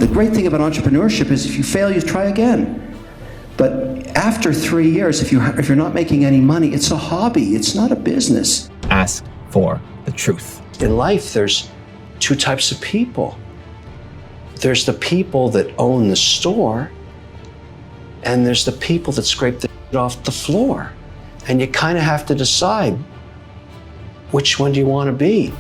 The great thing about entrepreneurship is if you fail, you try again. But after 3 years, if you're not making any money, it's a hobby, it's not a business. Ask for the truth. In life, there's two types of people. There's the people that own the store, and there's the people that scrape the shit off the floor. And you kind of have to decide, which one do you want to be?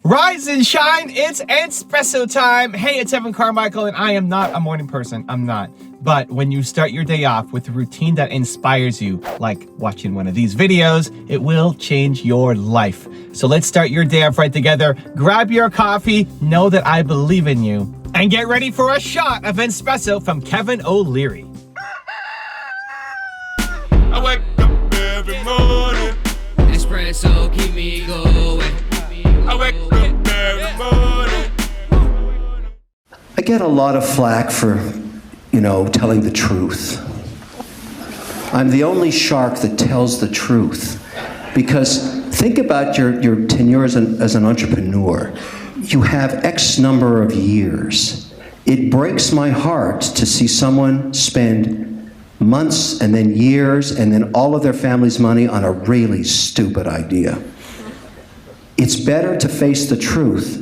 Rise and shine, it's Entspresso time. Hey, it's Evan Carmichael, and I am not a morning person, I'm not. But when you start your day off with a routine that inspires you, like watching one of these videos, it will change your life. So let's start your day off right together. Grab your coffee, know that I believe in you, and get ready for a shot of Entspresso from Kevin O'Leary. I wake up every morning. Espresso keep me going. I wake up every morning. I get a lot of flack for, telling the truth. I'm the only shark that tells the truth. Because think about your tenure as an entrepreneur. You have X number of years. It breaks my heart to see someone spend months and then years and then all of their family's money on a really stupid idea. It's better to face the truth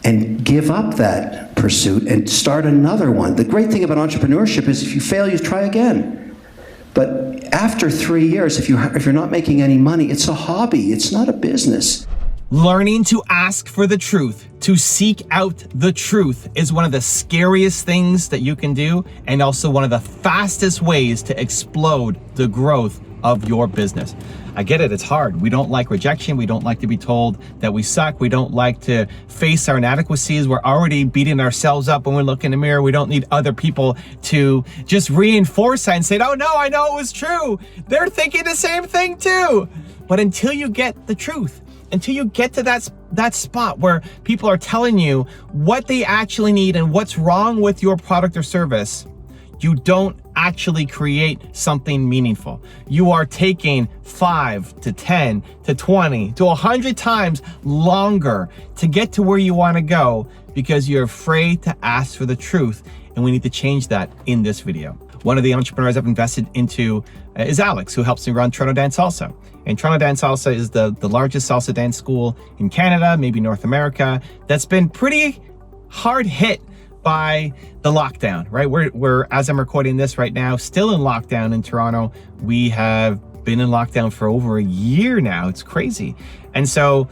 and give up that pursuit and start another one. The great thing about entrepreneurship is if you fail, you try again. But after 3 years, if you're not making any money, it's a hobby, it's not a business. Learning to ask for the truth, to seek out the truth, is one of the scariest things that you can do, and also one of the fastest ways to explode the growth of your business. I get it, it's hard. We don't like rejection. We don't like to be told that we suck. We don't like to face our inadequacies. We're already beating ourselves up when we look in the mirror. We don't need other people to just reinforce that and say, oh no, I know it was true. They're thinking the same thing too. But until you get the truth, until you get to that spot where people are telling you what they actually need and what's wrong with your product or service, you don't actually create something meaningful. You are taking 5 to 10 to 20 to 100 times longer to get to where you want to go because you're afraid to ask for the truth, and we need to change that in this video. One of the entrepreneurs I've invested into is Alex, who helps me run Toronto Dance Salsa. And Toronto Dance Salsa is the largest salsa dance school in Canada, maybe North America, that's been pretty hard hit by the lockdown, right? We're, as I'm recording this right now, still in lockdown in Toronto. We have been in lockdown for over a year now. It's crazy. And so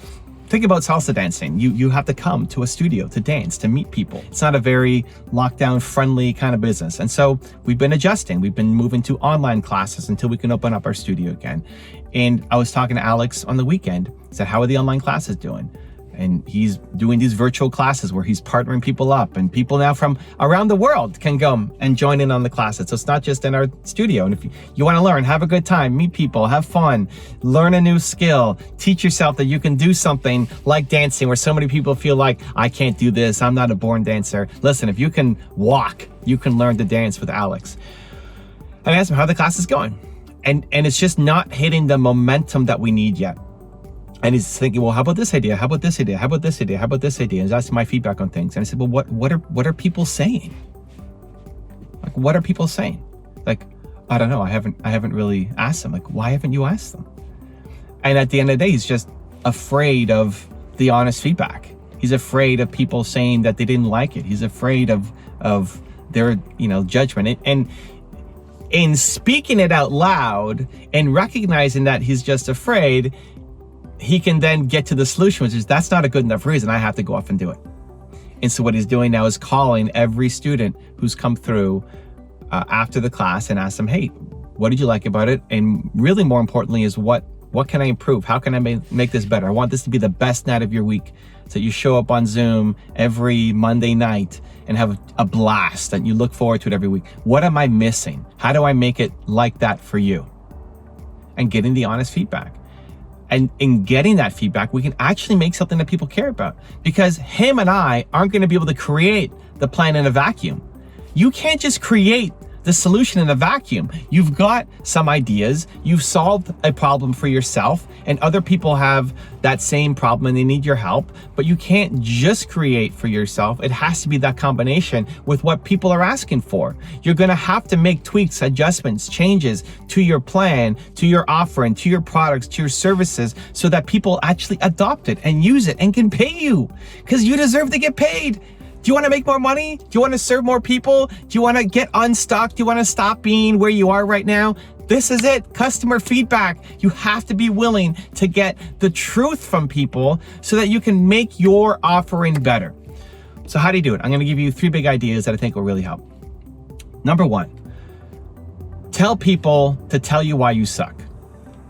think about salsa dancing. You have to come to a studio to dance, to meet people. It's not a very lockdown friendly kind of business. And so we've been adjusting. We've been moving to online classes until we can open up our studio again. And I was talking to Alex on the weekend. I said, how are the online classes doing? And he's doing these virtual classes where he's partnering people up, and people now from around the world can come and join in on the classes. So it's not just in our studio. And if you want to learn, have a good time, meet people, have fun, learn a new skill, teach yourself that you can do something like dancing, where so many people feel like, I can't do this, I'm not a born dancer. Listen, if you can walk, you can learn to dance with Alex. And I asked him how the class is going. And it's just not hitting the momentum that we need yet. And he's thinking, well, how about this idea? How about this idea? How about this idea? How about this idea? And he's asking my feedback on things. And I said, well, what are people saying? Like, what are people saying? Like, I don't know. I haven't really asked them. Like, why haven't you asked them? And at the end of the day, he's just afraid of the honest feedback. He's afraid of people saying that they didn't like it. He's afraid of their, judgment. And in speaking it out loud and recognizing that he's just afraid, he can then get to the solution, which is, that's not a good enough reason. I have to go off and do it. And so what he's doing now is calling every student who's come through after the class and ask them, hey, what did you like about it? And really more importantly is what can I improve? How can I make this better? I want this to be the best night of your week. So you show up on Zoom every Monday night and have a blast and you look forward to it every week. What am I missing? How do I make it like that for you? And getting the honest feedback. And in getting that feedback, we can actually make something that people care about, because him and I aren't going to be able to create the plan in a vacuum. You can't just create the solution in a vacuum. You've got some ideas, you've solved a problem for yourself, and other people have that same problem and they need your help, but you can't just create for yourself. It has to be that combination with what people are asking for. You're gonna have to make tweaks, adjustments, changes to your plan, to your offering, to your products, to your services, so that people actually adopt it and use it and can pay you, because you deserve to get paid. Do you want to make more money? Do you want to serve more people? Do you want to get unstuck? Do you want to stop being where you are right now? This is it, customer feedback. You have to be willing to get the truth from people so that you can make your offering better. So how do you do it? I'm going to give you 3 big ideas that I think will really help. Number 1, tell people to tell you why you suck.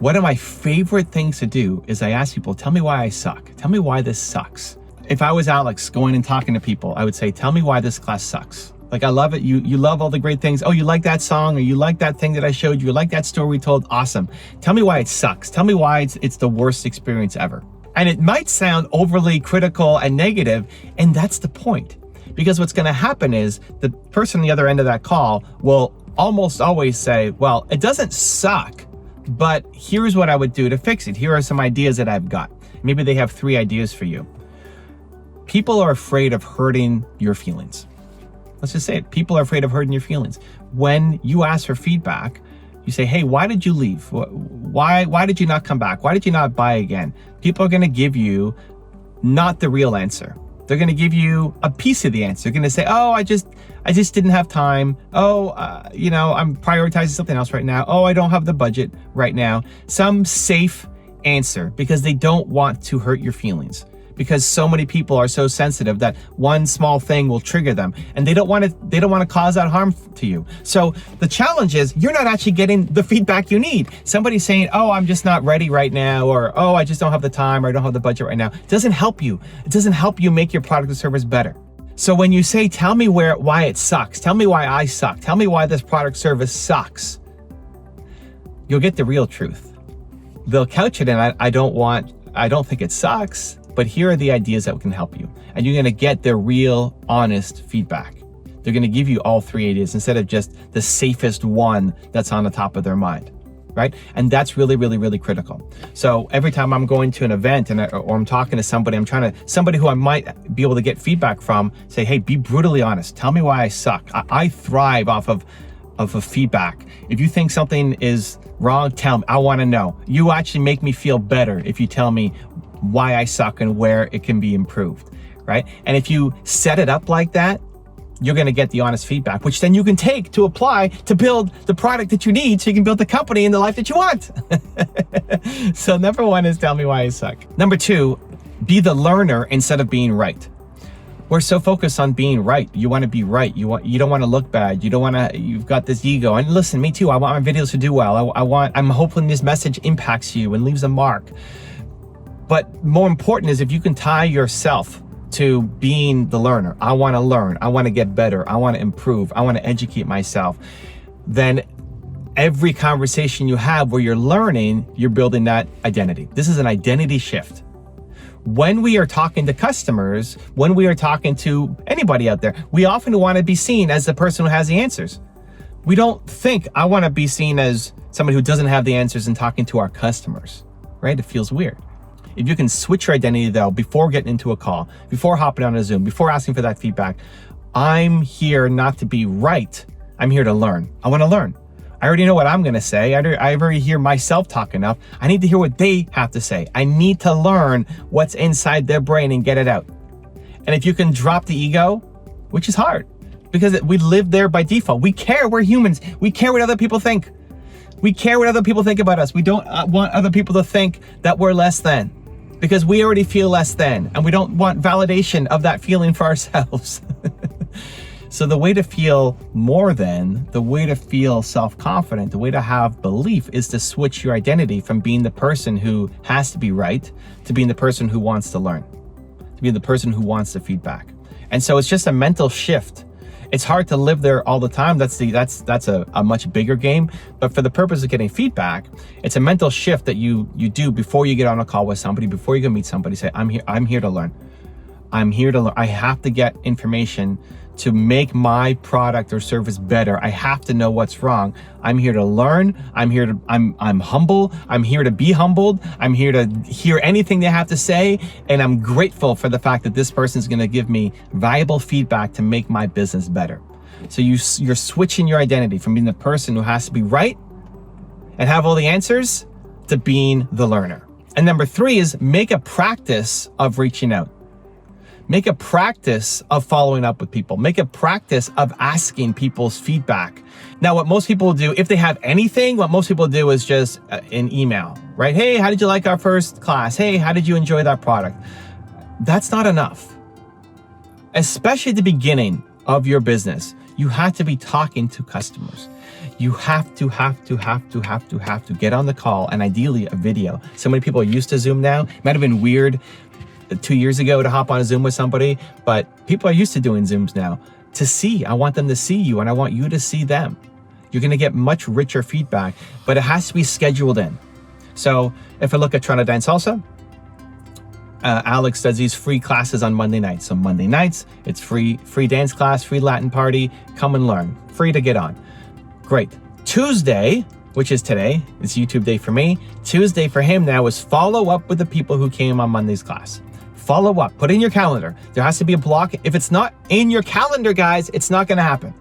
One of my favorite things to do is I ask people, tell me why I suck. Tell me why this sucks. If I was Alex going and talking to people, I would say, tell me why this class sucks. Like, I love it. You love all the great things. Oh, you like that song, or you like that thing that I showed you, like that story we told. Awesome. Tell me why it sucks. Tell me why it's the worst experience ever. And it might sound overly critical and negative, and that's the point. Because what's going to happen is the person on the other end of that call will almost always say, well, it doesn't suck, but here's what I would do to fix it. Here are some ideas that I've got. Maybe they have 3 ideas for you. People are afraid of hurting your feelings. Let's just say it. People are afraid of hurting your feelings. When you ask for feedback, you say, hey, why did you leave? Why did you not come back? Why did you not buy again? People are going to give you not the real answer. They're going to give you a piece of the answer. They're going to say, oh, I just didn't have time. Oh, I'm prioritizing something else right now. Oh, I don't have the budget right now. Some safe answer, because they don't want to hurt your feelings. Because so many people are so sensitive that one small thing will trigger them, and they don't want to cause that harm to you. So the challenge is you're not actually getting the feedback you need. Somebody saying, oh, I'm just not ready right now, or oh, I just don't have the time, or I don't have the budget right now. It doesn't help you. It doesn't help you make your product or service better. So when you say, tell me why it sucks, tell me why I suck, tell me why this product service sucks, you'll get the real truth. They'll couch it in, I don't think it sucks, but here are the ideas that can help you. And you're gonna get their real, honest feedback. They're gonna give you all 3 ideas instead of just the safest one that's on the top of their mind, right? And that's really, really, really critical. So every time I'm going to an event or I'm talking to somebody, somebody who I might be able to get feedback from, say, hey, be brutally honest. Tell me why I suck. I thrive off of feedback. If you think something is wrong, tell me. I wanna know. You actually make me feel better if you tell me why I suck and where it can be improved, right? And if you set it up like that, you're gonna get the honest feedback, which then you can take to apply to build the product that you need so you can build the company and the life that you want. So number 1 is tell me why I suck. Number 2, be the learner instead of being right. We're so focused on being right. You want to be right. You don't want to look bad. You've got this ego. And listen, me too. I want my videos to do well. I'm hoping this message impacts you and leaves a mark. But more important is if you can tie yourself to being the learner. I want to learn. I want to get better. I want to improve. I want to educate myself. Then every conversation you have where you're learning, you're building that identity. This is an identity shift. When we are talking to customers, when we are talking to anybody out there, we often want to be seen as the person who has the answers. We don't think I want to be seen as somebody who doesn't have the answers and talking to our customers, right? It feels weird. If you can switch your identity though, before getting into a call, before hopping on a Zoom, before asking for that feedback, I'm here not to be right. I'm here to learn. I want to learn. I already know what I'm going to say. I already hear myself talk enough. I need to hear what they have to say. I need to learn what's inside their brain and get it out. And if you can drop the ego, which is hard because we live there by default. We care. We're humans. We care what other people think. We care what other people think about us. We don't want other people to think that we're less than, because we already feel less than, and we don't want validation of that feeling for ourselves. So the way to feel more than, the way to feel self-confident, the way to have belief is to switch your identity from being the person who has to be right to being the person who wants to learn, to be the person who wants the feedback. And so it's just a mental shift. It's hard to live there all the time. That's a much bigger game. But for the purpose of getting feedback, it's a mental shift that you do before you get on a call with somebody, before you go meet somebody. Say, I'm here to learn. I'm here to learn. I have to get information to make my product or service better. I have to know what's wrong. I'm here to learn. I'm humble. I'm here to be humbled. I'm here to hear anything they have to say. And I'm grateful for the fact that this person's gonna give me valuable feedback to make my business better. So you're switching your identity from being the person who has to be right and have all the answers to being the learner. And number 3 is make a practice of reaching out. Make a practice of following up with people. Make a practice of asking people's feedback. Now, what most people do, if they have anything, what most people do is just an email, right? Hey, how did you like our first class? Hey, how did you enjoy that product? That's not enough. Especially at the beginning of your business, you have to be talking to customers. You have to get on the call, and ideally a video. So many people are used to Zoom now. It might have been weird 2 years ago to hop on a Zoom with somebody, but people are used to doing Zooms now. To see, I want them to see you and I want you to see them. You're gonna get much richer feedback, but it has to be scheduled in. So if I look at Toronto Dance Salsa, Alex does these free classes on Monday nights. So Monday nights, it's free dance class, free Latin party, come and learn, free to get on. Great. Tuesday, which is today, it's YouTube day for me. Tuesday for him now is follow up with the people who came on Monday's class. Follow up, put it in your calendar. There has to be a block. If it's not in your calendar, guys, it's not gonna happen.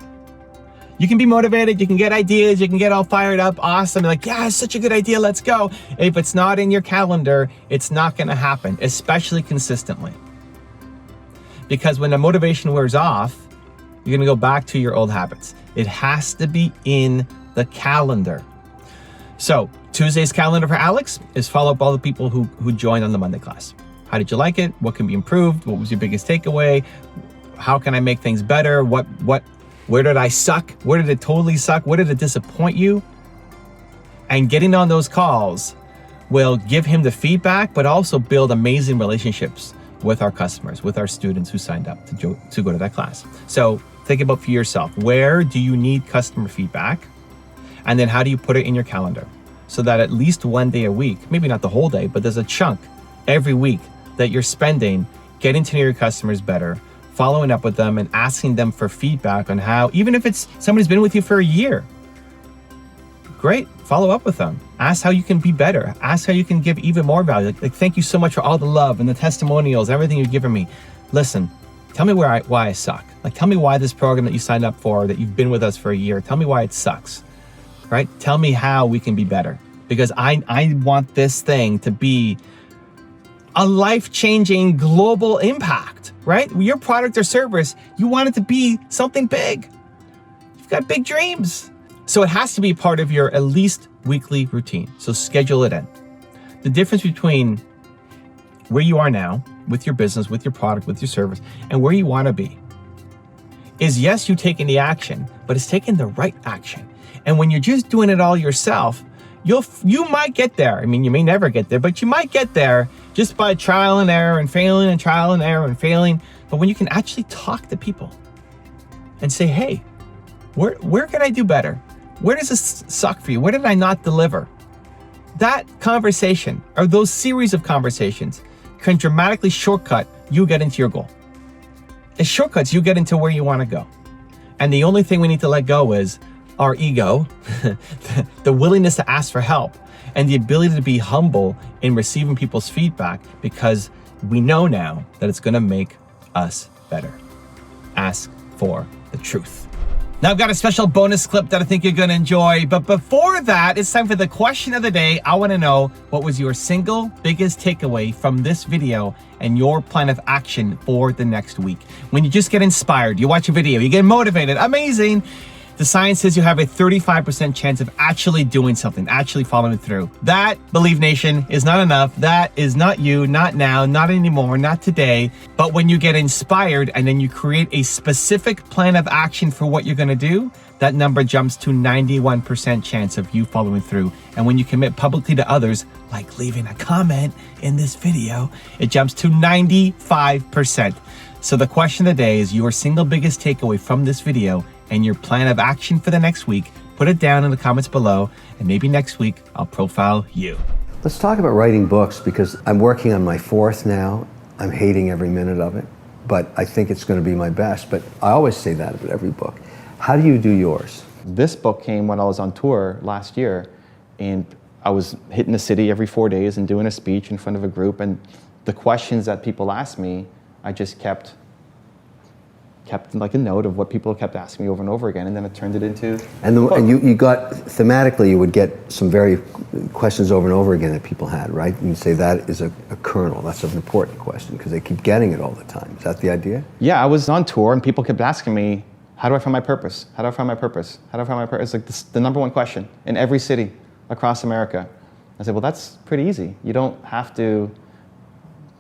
You can be motivated, you can get ideas, you can get all fired up, awesome. You're like, yeah, it's such a good idea, let's go. If it's not in your calendar, it's not gonna happen, especially consistently. Because when the motivation wears off, you're gonna go back to your old habits. It has to be in the calendar. So Tuesday's calendar for Alex is follow up all the people who joined on the Monday class. How did you like it? What can be improved? What was your biggest takeaway? How can I make things better? Where did I suck? Where did it totally suck? Where did it disappoint you? And getting on those calls will give him the feedback, but also build amazing relationships with our customers, with our students who signed up to go to that class. So think about for yourself, where do you need customer feedback? And then how do you put it in your calendar? So that at least one day a week, maybe not the whole day, but there's a chunk every week that you're spending getting to know your customers better, following up with them and asking them for feedback on how, even if it's somebody's been with you for a year, great, follow up with them. Ask how you can be better. Ask how you can give even more value. Like thank you so much for all the love and the testimonials, everything you've given me. Listen, tell me why I suck. Like tell me why this program that you signed up for, that you've been with us for a year, tell me why it sucks, right? Tell me how we can be better. Because I want this thing to be a life-changing global impact, right? Your product or service, you want it to be something big. You've got big dreams. So it has to be part of your at least weekly routine. So schedule it in. The difference between where you are now with your business, with your product, with your service, and where you want to be is, yes, you taking the action, but it's taking the right action. And when you're just doing it all yourself, you might get there. I mean, you may never get there, but you might get there just by trial and error and failing and trial and error and failing. But when you can actually talk to people and say, hey, where can I do better? Where does this suck for you? Where did I not deliver? That conversation, or those series of conversations, can dramatically shortcut you get into your goal. It shortcuts you get into where you want to go. And the only thing we need to let go is our ego, the willingness to ask for help, and the ability to be humble in receiving people's feedback, because we know now that it's going to make us better. Ask for the truth. Now I've got a special bonus clip that I think you're going to enjoy, but before that, it's time for the question of the day. I want to know, what was your single biggest takeaway from this video and your plan of action for the next week? When you just get inspired, you watch a video, you get motivated, amazing. The science says you have a 35% chance of actually doing something, actually following through. That, Believe Nation, is not enough. That is not you, not now, not anymore, not today. But when you get inspired and then you create a specific plan of action for what you're gonna do, that number jumps to 91% chance of you following through. And when you commit publicly to others, like leaving a comment in this video, it jumps to 95%. So the question of the day is your single biggest takeaway from this video and your plan of action for the next week. Put it down in the comments below, and maybe next week I'll profile you. Let's talk about writing books, because I'm working on my 4th now. I'm hating every minute of it. but I think it's going to be my best. But I always say that about every book. How do you do yours? This book came when I was on tour last year, and I was hitting the city every 4 days and doing a speech in front of a group, and the questions that people asked me, I just kept like a note of what people kept asking me over and over again, and then it turned it into And you got, thematically, you would get some very questions over and over again that people had, right? And you say that is a kernel, that's an important question, because they keep getting it all the time. Is that the idea? Yeah, I was on tour and people kept asking me, how do I find my purpose? How do I find my purpose? How do I find my purpose? It's like the number one question in every city across America. I said, well, that's pretty easy. You don't have to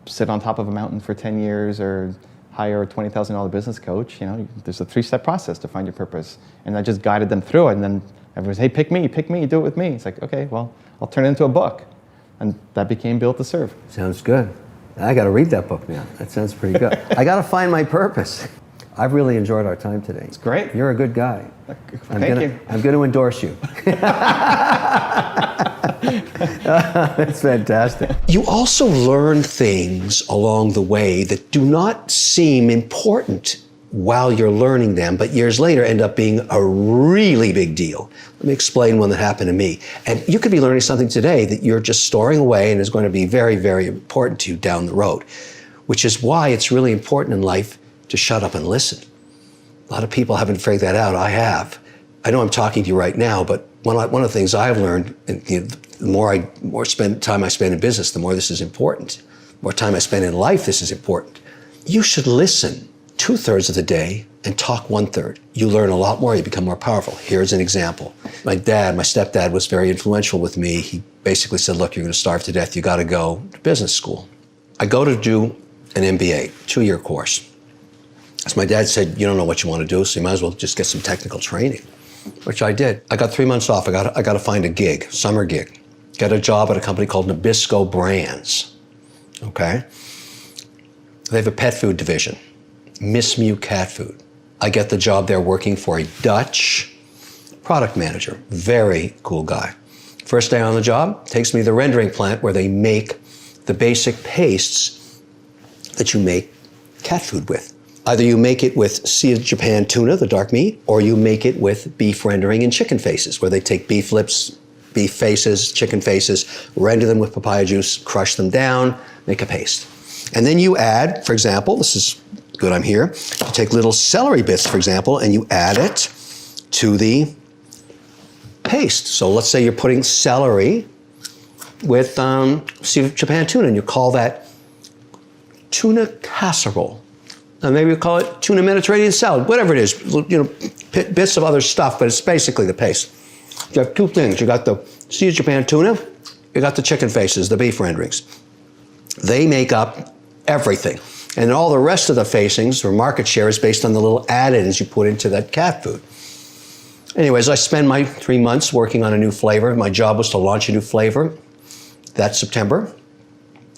sit on top of a mountain for 10 years or hire a $20,000 business coach. You know, there's a 3-step process to find your purpose. And I just guided them through it. And then everyone's, hey, pick me, do it with me. It's like, okay, well, I'll turn it into a book. And that became Built to Serve. Sounds good. I got to read that book now. That sounds pretty good. I got to find my purpose. I've really enjoyed our time today. It's great. You're a good guy. Thank you. I'm going to endorse you. It's fantastic. You also learn things along the way that do not seem important while you're learning them, but years later end up being a really big deal. Let me explain one that happened to me. And you could be learning something today that you're just storing away and is going to be very, very important to you down the road, which is why it's really important in life to shut up and listen. A lot of people haven't figured that out. I have. I know I'm talking to you right now, but one of the things I've learned, the more time I spend in business, the more this is important. The more time I spend in life, this is important. You should listen 2/3 of the day and talk 1/3. You learn a lot more, you become more powerful. Here's an example. My stepdad was very influential with me. He basically said, look, you're going to starve to death. You got to go to business school. I go to do an MBA, 2-year course. As my dad said, you don't know what you want to do, so you might as well just get some technical training, which I did. I got 3 months off. I got to find a gig, summer gig. Get a job at a company called Nabisco Brands, okay? They have a pet food division, Miss Mew cat food. I get the job there working for a Dutch product manager, very cool guy. First day on the job, takes me to the rendering plant where they make the basic pastes that you make cat food with. Either you make it with Sea of Japan tuna, the dark meat, or you make it with beef rendering and chicken faces, where they take beef lips, beef faces, chicken faces, render them with papaya juice, crush them down, make a paste. And then you add, for example, this is good, I'm here, you take little celery bits, for example, and you add it to the paste. So let's say you're putting celery with Sea of Japan tuna, and you call that tuna casserole. Now maybe you call it tuna Mediterranean salad, whatever it is, you know, bits of other stuff, but it's basically the paste. You have 2 things. You got the Sea of Japan tuna, you got the chicken faces, the beef renderings. They make up everything. And all the rest of the facings or market share is based on the little add-ins you put into that cat food. Anyways, I spent my 3 months working on a new flavor. My job was to launch a new flavor that September,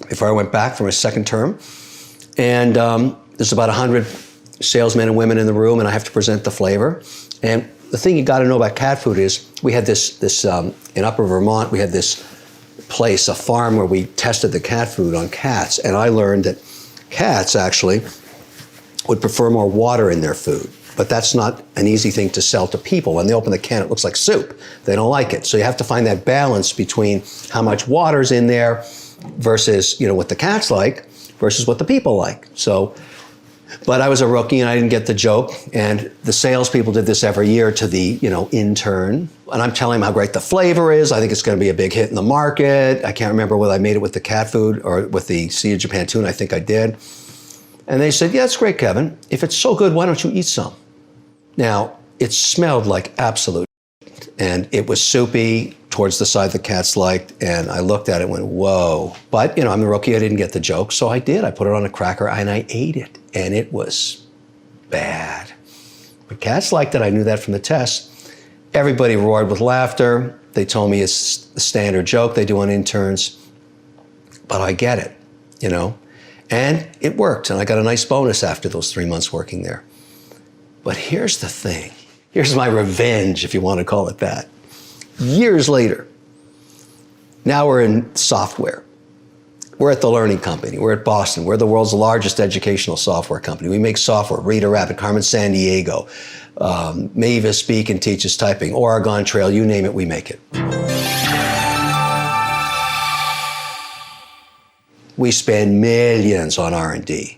before I went back for my second term. And there's about 100 salesmen and women in the room, and I have to present the flavor. And the thing you got to know about cat food is we had this in Upper Vermont, we had this place, a farm where we tested the cat food on cats, and I learned that cats actually would prefer more water in their food. But that's not an easy thing to sell to people. When they open the can, it looks like soup. They don't like it. So you have to find that balance between how much water's in there versus, you know, what the cats like versus what the people like. So, but I was a rookie and I didn't get the joke. And the salespeople did this every year to the, you know, intern. And I'm telling them how great the flavor is. I think it's going to be a big hit in the market. I can't remember whether I made it with the cat food or with the Sea of Japan tuna. I think I did. And they said, yeah, it's great, Kevin. If it's so good, why don't you eat some? Now, it smelled like absolute shit, and it was soupy towards the side the cats liked, and I looked at it and went, whoa. But, you know, I'm the rookie, I didn't get the joke, so I did. I put it on a cracker and I ate it, and it was bad. But cats liked it, I knew that from the test. Everybody roared with laughter. They told me it's the standard joke they do on interns, but I get it, you know? And it worked, and I got a nice bonus after those 3 months working there. But here's the thing. Here's my revenge, if you want to call it that. Years later, now we're in software. We're at the Learning Company. We're at Boston. We're the world's largest educational software company. We make software, Reader Rabbit, Carmen San Diego, Mavis Speak and Teaches Typing, Oregon Trail, you name it, we make it. We spend millions on R&D.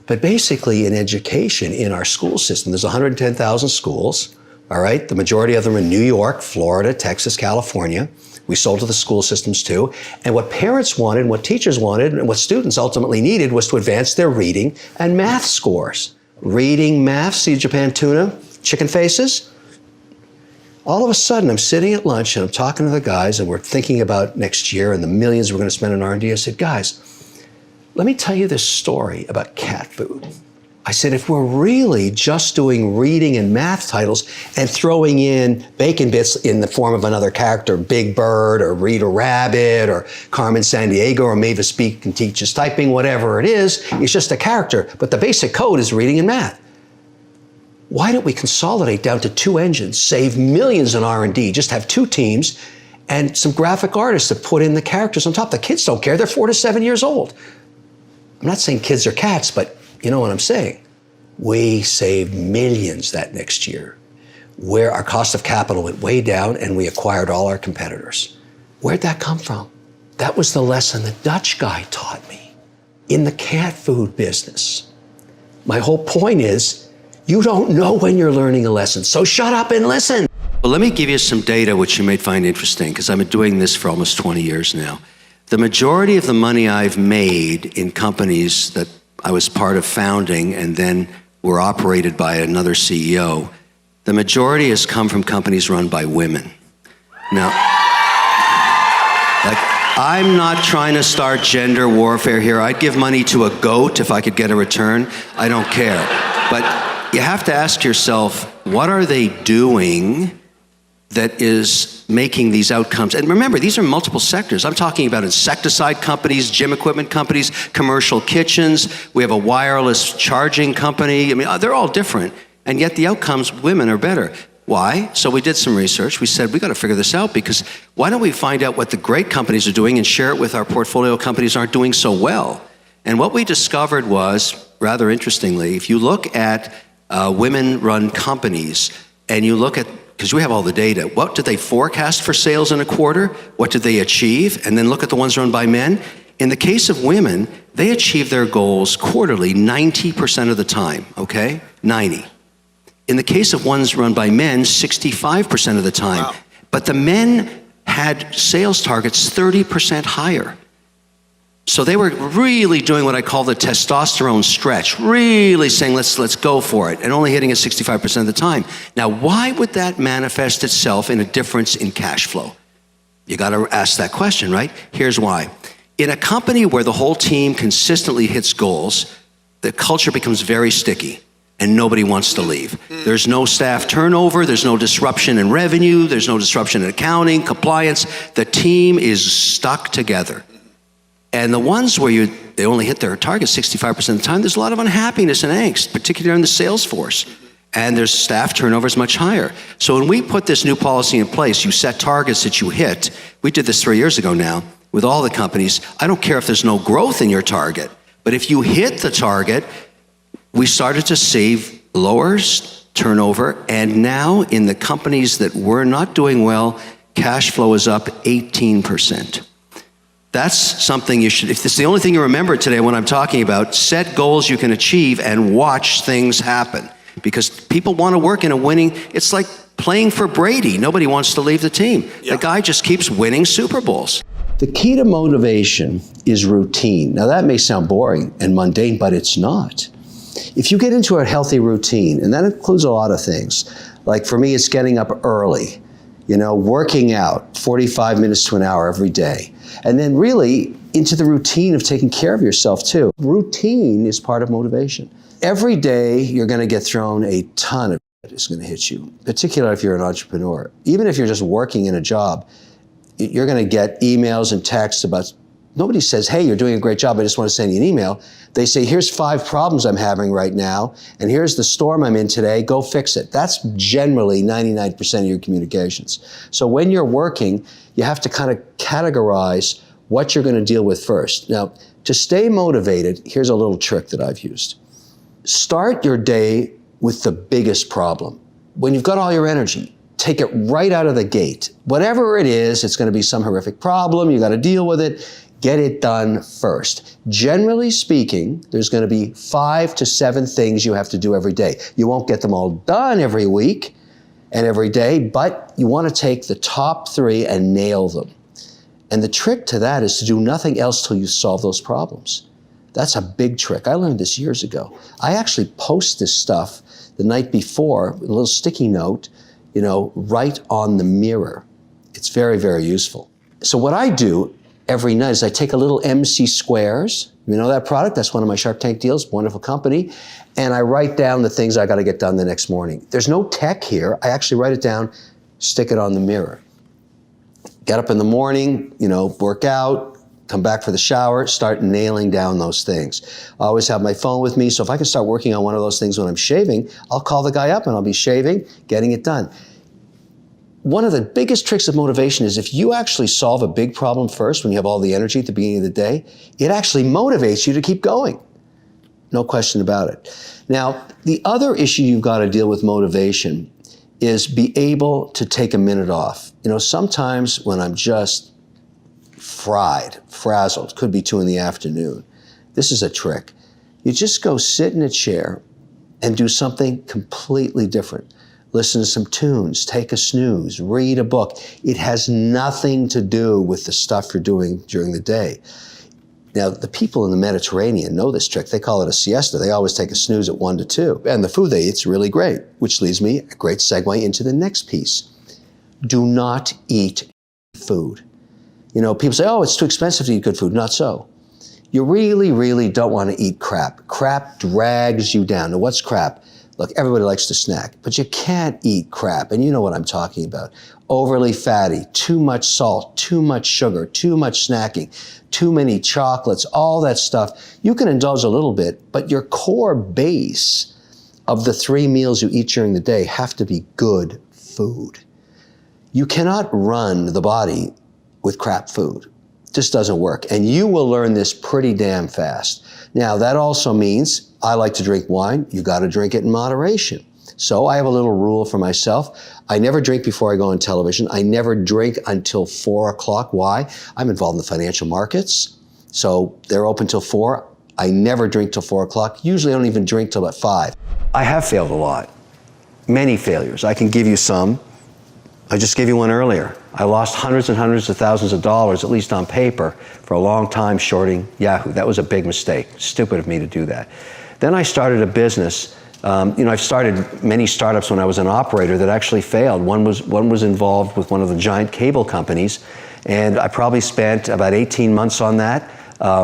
But basically in education, in our school system, there's 110,000 schools, all right? The majority of them are in New York, Florida, Texas, California. We sold to the school systems too. And what parents wanted, and what teachers wanted, and what students ultimately needed was to advance their reading and math scores. Reading, math, see Japan tuna, chicken faces? All of a sudden, I'm sitting at lunch and I'm talking to the guys and we're thinking about next year and the millions we're going to spend on R&D. I said, guys, let me tell you this story about cat food. I said, if we're really just doing reading and math titles and throwing in bacon bits in the form of another character, Big Bird or Reader Rabbit or Carmen San Diego or Mavis Speak and Teaches Typing, whatever it is, it's just a character, but the basic code is reading and math. Why don't we consolidate down to 2 engines, save millions in R&D, just have 2 teams and some graphic artists to put in the characters on top. The kids don't care, they're 4 to 7 years old. I'm not saying kids are cats, but you know what I'm saying. We saved millions that next year, where our cost of capital went way down and we acquired all our competitors. Where'd that come from? That was the lesson the Dutch guy taught me in the cat food business. My whole point is, you don't know when you're learning a lesson, so shut up and listen. Well, let me give you some data which you may find interesting, because I've been doing this for almost 20 years now. The majority of the money I've made in companies that I was part of founding and then were operated by another CEO, the majority has come from companies run by women. Now, I'm not trying to start gender warfare here. I'd give money to a goat if I could get a return. I don't care. But you have to ask yourself, what are they doing that is making these outcomes? And remember, these are multiple sectors. I'm talking about insecticide companies, gym equipment companies, commercial kitchens. We have a wireless charging company. I mean, they're all different. And yet the outcomes, women are better. Why? So we did some research. We said, we got to figure this out, because why don't we find out what the great companies are doing and share it with our portfolio companies aren't doing so well? And what we discovered was, rather interestingly, if you look at women-run companies and you look at, because we have all the data, what did they forecast for sales in a quarter? What did they achieve? And then look at the ones run by men. In the case of women, they achieve their goals quarterly 90% of the time, okay? 90. In the case of ones run by men, 65% of the time. Wow. But the men had sales targets 30% higher. So they were really doing what I call the testosterone stretch, really saying, let's go for it, and only hitting it 65% of the time. Now, why would that manifest itself in a difference in cash flow? You got to ask that question, right? Here's why. In a company where the whole team consistently hits goals, the culture becomes very sticky and nobody wants to leave. There's no staff turnover, there's no disruption in revenue, there's no disruption in accounting, compliance. The team is stuck together. And the ones where they only hit their target 65% of the time, there's a lot of unhappiness and angst, particularly in the sales force. And their staff turnover is much higher. So when we put this new policy in place, you set targets that you hit. We did this 3 years ago now with all the companies. I don't care if there's no growth in your target, but if you hit the target, we started to see lower turnover. And now in the companies that were not doing well, cash flow is up 18%. That's something you should, if this is the only thing you remember today when I'm talking about, set goals you can achieve and watch things happen. Because people want to work in a winning, it's like playing for Brady. Nobody wants to leave the team. Yeah. The guy just keeps winning Super Bowls. The key to motivation is routine. Now that may sound boring and mundane, but it's not. If you get into a healthy routine, and that includes a lot of things, like for me, it's getting up early, working out 45 minutes to an hour every day. And then really into the routine of taking care of yourself too. Routine is part of motivation. Every day you're going to get thrown a ton of shit is going to hit you, particularly if you're an entrepreneur. Even if you're just working in a job, you're going to get emails and texts about, nobody says, hey, you're doing a great job, I just want to send you an email. They say, here's 5 problems I'm having right now, and here's the storm I'm in today, go fix it. That's generally 99% of your communications. So when you're working, you have to kind of categorize what you're going to deal with first. Now, to stay motivated, here's a little trick that I've used. Start your day with the biggest problem. When you've got all your energy, take it right out of the gate. Whatever it is, it's going to be some horrific problem, you got to deal with it. Get it done first. Generally speaking, there's going to be 5 to 7 things you have to do every day. You won't get them all done every week and every day, but you want to take the top 3 and nail them. And the trick to that is to do nothing else till you solve those problems. That's a big trick. I learned this years ago. I actually post this stuff the night before, with a little sticky note, right on the mirror. It's very, very useful. So what I do every night is I take a little MC Squares. You know that product? That's one of my Shark Tank deals, wonderful company. And I write down the things I got to get done the next morning. There's no tech here. I actually write it down, stick it on the mirror. Get up in the morning, work out, come back for the shower, start nailing down those things. I always have my phone with me, so if I can start working on one of those things when I'm shaving, I'll call the guy up and I'll be shaving, getting it done. One of the biggest tricks of motivation is if you actually solve a big problem first when you have all the energy at the beginning of the day, it actually motivates you to keep going. No question about it. Now, the other issue you've got to deal with motivation is be able to take a minute off. Sometimes when I'm just frazzled, could be 2 in the afternoon, this is a trick. You just go sit in a chair and do something completely different. Listen to some tunes, take a snooze, read a book. It has nothing to do with the stuff you're doing during the day. Now, the people in the Mediterranean know this trick. They call it a siesta. They always take a snooze at 1 to 2. And the food they eat's really great, which leads me a great segue into the next piece. Do not eat food. People say, oh, it's too expensive to eat good food. Not so. You really, really don't want to eat crap. Crap drags you down. Now, what's crap? Look, everybody likes to snack, but you can't eat crap, and you know what I'm talking about. Overly fatty, too much salt, too much sugar, too much snacking, too many chocolates, all that stuff. You can indulge a little bit, but your core base of the 3 meals you eat during the day have to be good food. You cannot run the body with crap food. It just doesn't work, and you will learn this pretty damn fast. Now, that also means I like to drink wine. You got to drink it in moderation. So I have a little rule for myself. I never drink before I go on television. I never drink until 4 o'clock. Why? I'm involved in the financial markets, so they're open till 4. I never drink till 4 o'clock. Usually I don't even drink till about 5. I have failed a lot. Many failures. I can give you some. I just gave you one earlier. I lost hundreds and hundreds of thousands of dollars, at least on paper, for a long time shorting Yahoo. That was a big mistake. Stupid of me to do that. Then I started a business. I've started many startups when I was an operator that actually failed. One was involved with one of the giant cable companies, and I probably spent about 18 months on that.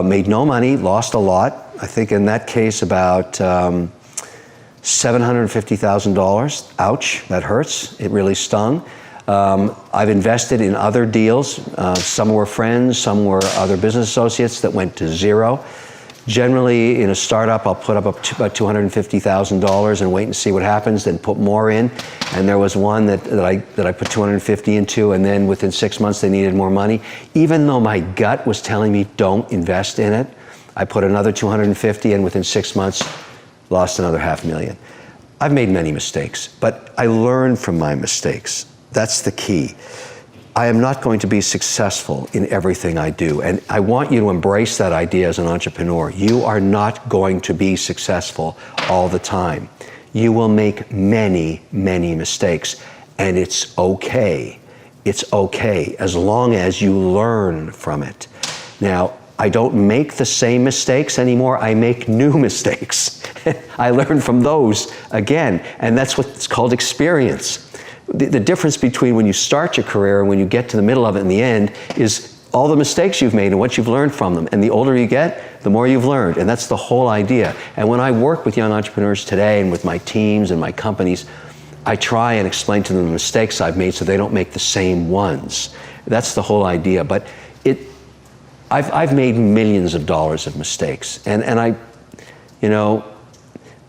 Made no money, lost a lot. I think in that case about $750,000. Ouch, that hurts. It really stung. I've invested in other deals. Some were friends, some were other business associates that went to zero. Generally, in a startup, I'll put up about $250,000 and wait and see what happens, then put more in. And there was one that I put $250,000 into, and then within 6 months they needed more money. Even though my gut was telling me don't invest in it, I put another $250,000, and within 6 months, lost another $500,000. I've made many mistakes, but I learn from my mistakes. That's the key. I am not going to be successful in everything I do, and I want you to embrace that idea as an entrepreneur. You are not going to be successful all the time. You will make many, many mistakes, and it's okay. It's okay as long as you learn from it. Now, I don't make the same mistakes anymore. I make new mistakes. I learn from those again, and that's what's called experience. The difference between when you start your career and when you get to the middle of it in the end is all the mistakes you've made and what you've learned from them. And the older you get, the more you've learned. And that's the whole idea. And when I work with young entrepreneurs today and with my teams and my companies, I try and explain to them the mistakes I've made so they don't make the same ones. That's the whole idea. But I've made millions of dollars of mistakes. And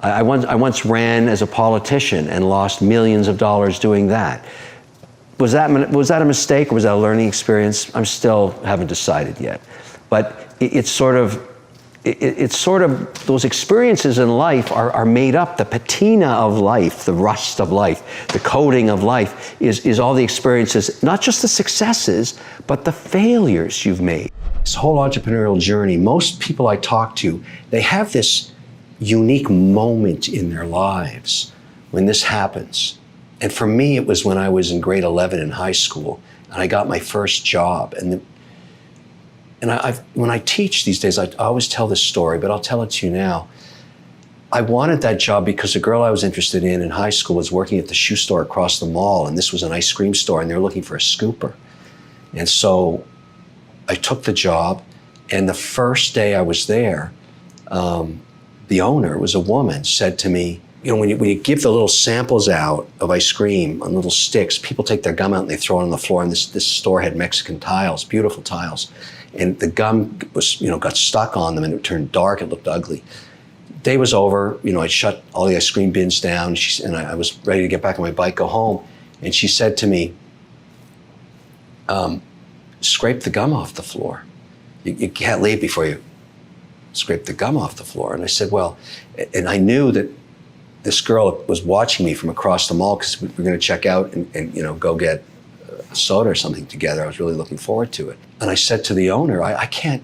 I once ran as a politician and lost millions of dollars doing that. Was that a mistake or was that a learning experience? I'm still haven't decided yet. But it's sort of those experiences in life are made up. The patina of life, the rust of life, the coating of life is all the experiences, not just the successes, but the failures you've made. This whole entrepreneurial journey, most people I talk to, they have this unique moment in their lives when this happens. And for me, it was when I was in grade 11 in high school, and I got my first job. And when I teach these days, I always tell this story, but I'll tell it to you now. I wanted that job because the girl I was interested in high school was working at the shoe store across the mall, and this was an ice cream store, and they were looking for a scooper. And so I took the job, and the first day I was there, the owner, was a woman, said to me, you know, when you give the little samples out of ice cream on little sticks, people take their gum out and they throw it on the floor, and this store had Mexican tiles, beautiful tiles. And the gum was, got stuck on them and it turned dark, it looked ugly. Day was over, I shut all the ice cream bins down, and I was ready to get back on my bike, go home. And she said to me, scrape the gum off the floor. You can't leave before you scrape the gum off the floor. And I said, well, and I knew that this girl was watching me from across the mall because we were going to check out and go get a soda or something together. I was really looking forward to it. And I said to the owner, I can't,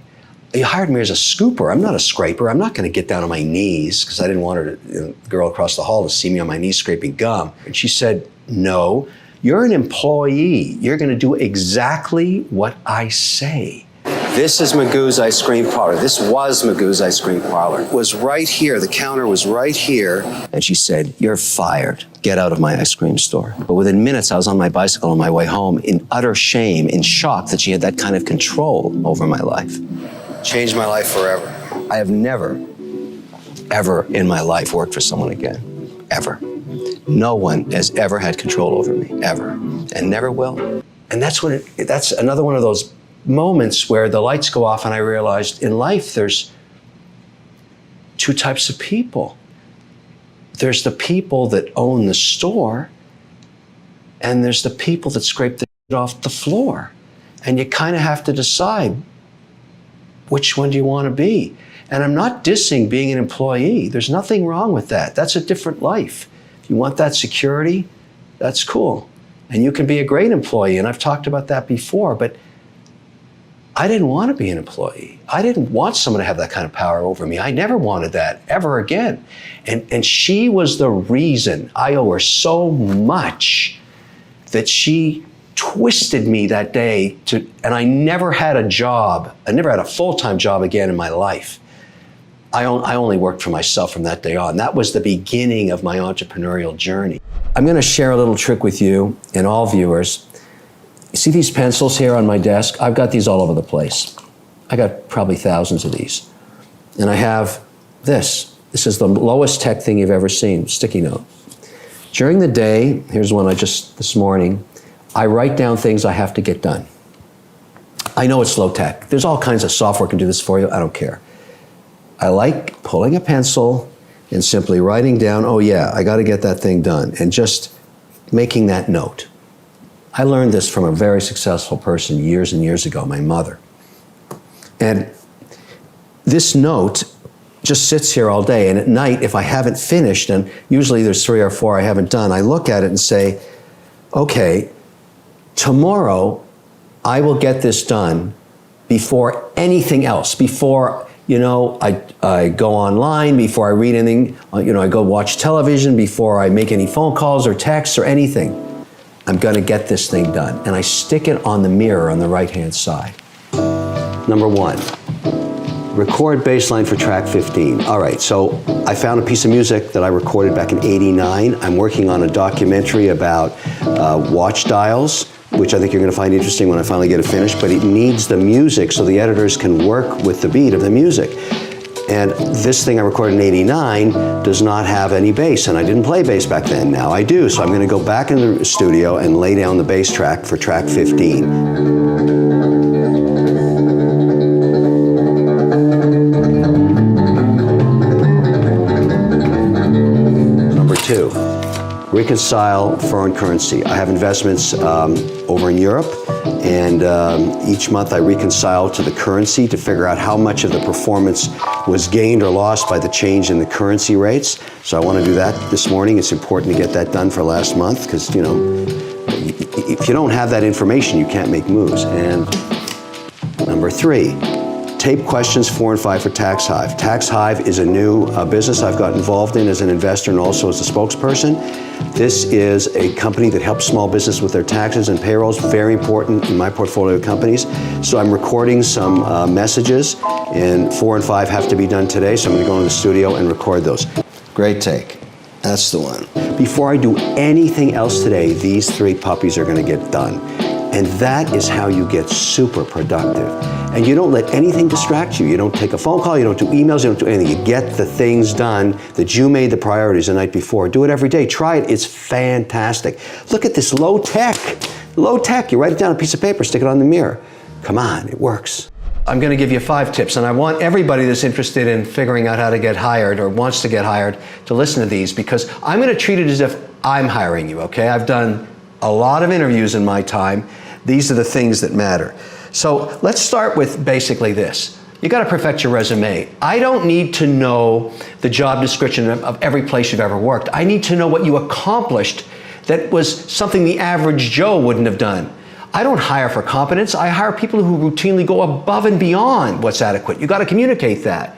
you hired me as a scooper. I'm not a scraper. I'm not going to get down on my knees because I didn't want her the girl across the hall to see me on my knees scraping gum. And she said, no, you're an employee. You're going to do exactly what I say. This is Magoo's Ice Cream Parlor. This was Magoo's Ice Cream Parlor. It was right here. The counter was right here. And she said, you're fired. Get out of my ice cream store. But within minutes, I was on my bicycle on my way home in utter shame, in shock that she had that kind of control over my life. Changed my life forever. I have never, ever in my life worked for someone again. Ever. No one has ever had control over me, ever. And never will. And that's another one of those moments where the lights go off and I realized in life there's two types of people. There's the people that own the store, and there's the people that scrape the shit off the floor. And you kind of have to decide which one do you want to be. And I'm not dissing being an employee. There's nothing wrong with that. That's a different life. If you want that security, that's cool. And you can be a great employee, and I've talked about that before, but I didn't want to be an employee. I didn't want someone to have that kind of power over me. I never wanted that ever again. And she was the reason. I owe her so much that she twisted me that day and I never had a job. I never had a full-time job again in my life. I only worked for myself from that day on. That was the beginning of my entrepreneurial journey. I'm going to share a little trick with you and all viewers. You see these pencils here on my desk? I've got these all over the place. I got probably thousands of these. And I have this. This is the lowest tech thing you've ever seen, sticky note. During the day, here's one this morning, I write down things I have to get done. I know it's low tech. There's all kinds of software can do this for you. I don't care. I like pulling a pencil and simply writing down, oh yeah, I got to get that thing done, and just making that note. I learned this from a very successful person years and years ago, my mother. And this note just sits here all day. And at night, if I haven't finished, and usually there's 3 or 4 I haven't done, I look at it and say, okay, tomorrow I will get this done before anything else, before I go online, before I read anything, I go watch television, before I make any phone calls or texts or anything. I'm going to get this thing done. And I stick it on the mirror on the right-hand side. Number 1, record bass line for track 15. All right, so I found a piece of music that I recorded back in '89. I'm working on a documentary about watch dials, which I think you're going to find interesting when I finally get it finished, but it needs the music so the editors can work with the beat of the music. And this thing I recorded in '89 does not have any bass, and I didn't play bass back then. Now I do, so I'm going to go back in the studio and lay down the bass track for track 15. Number 2, reconcile foreign currency. I have investments over in Europe, and each month I reconcile to the currency to figure out how much of the performance was gained or lost by the change in the currency rates. So I want to do that this morning. It's important to get that done for last month because, you know, if you don't have that information, you can't make moves. And number 3, tape questions 4 and 5 for TaxHive. TaxHive is a new business I've got involved in as an investor and also as a spokesperson. This is a company that helps small business with their taxes and payrolls, very important in my portfolio of companies. So I'm recording some messages, and 4 and 5 have to be done today, so I'm going to go in the studio and record those. Great take. That's the one. Before I do anything else today, these 3 puppies are going to get done. And that is how you get super productive. And you don't let anything distract you. You don't take a phone call, you don't do emails, you don't do anything. You get the things done that you made the priorities the night before. Do it every day. Try it. It's fantastic. Look at this low tech. Low tech. You write it down on a piece of paper, stick it on the mirror. Come on, it works. I'm going to give you 5 tips, and I want everybody that's interested in figuring out how to get hired or wants to get hired to listen to these, because I'm going to treat it as if I'm hiring you, okay? I've done a lot of interviews in my time. These are the things that matter. So let's start with basically this. You got to perfect your resume. I don't need to know the job description of every place you've ever worked. I need to know what you accomplished that was something the average Joe wouldn't have done. I don't hire for competence. I hire people who routinely go above and beyond what's adequate. You got to communicate that.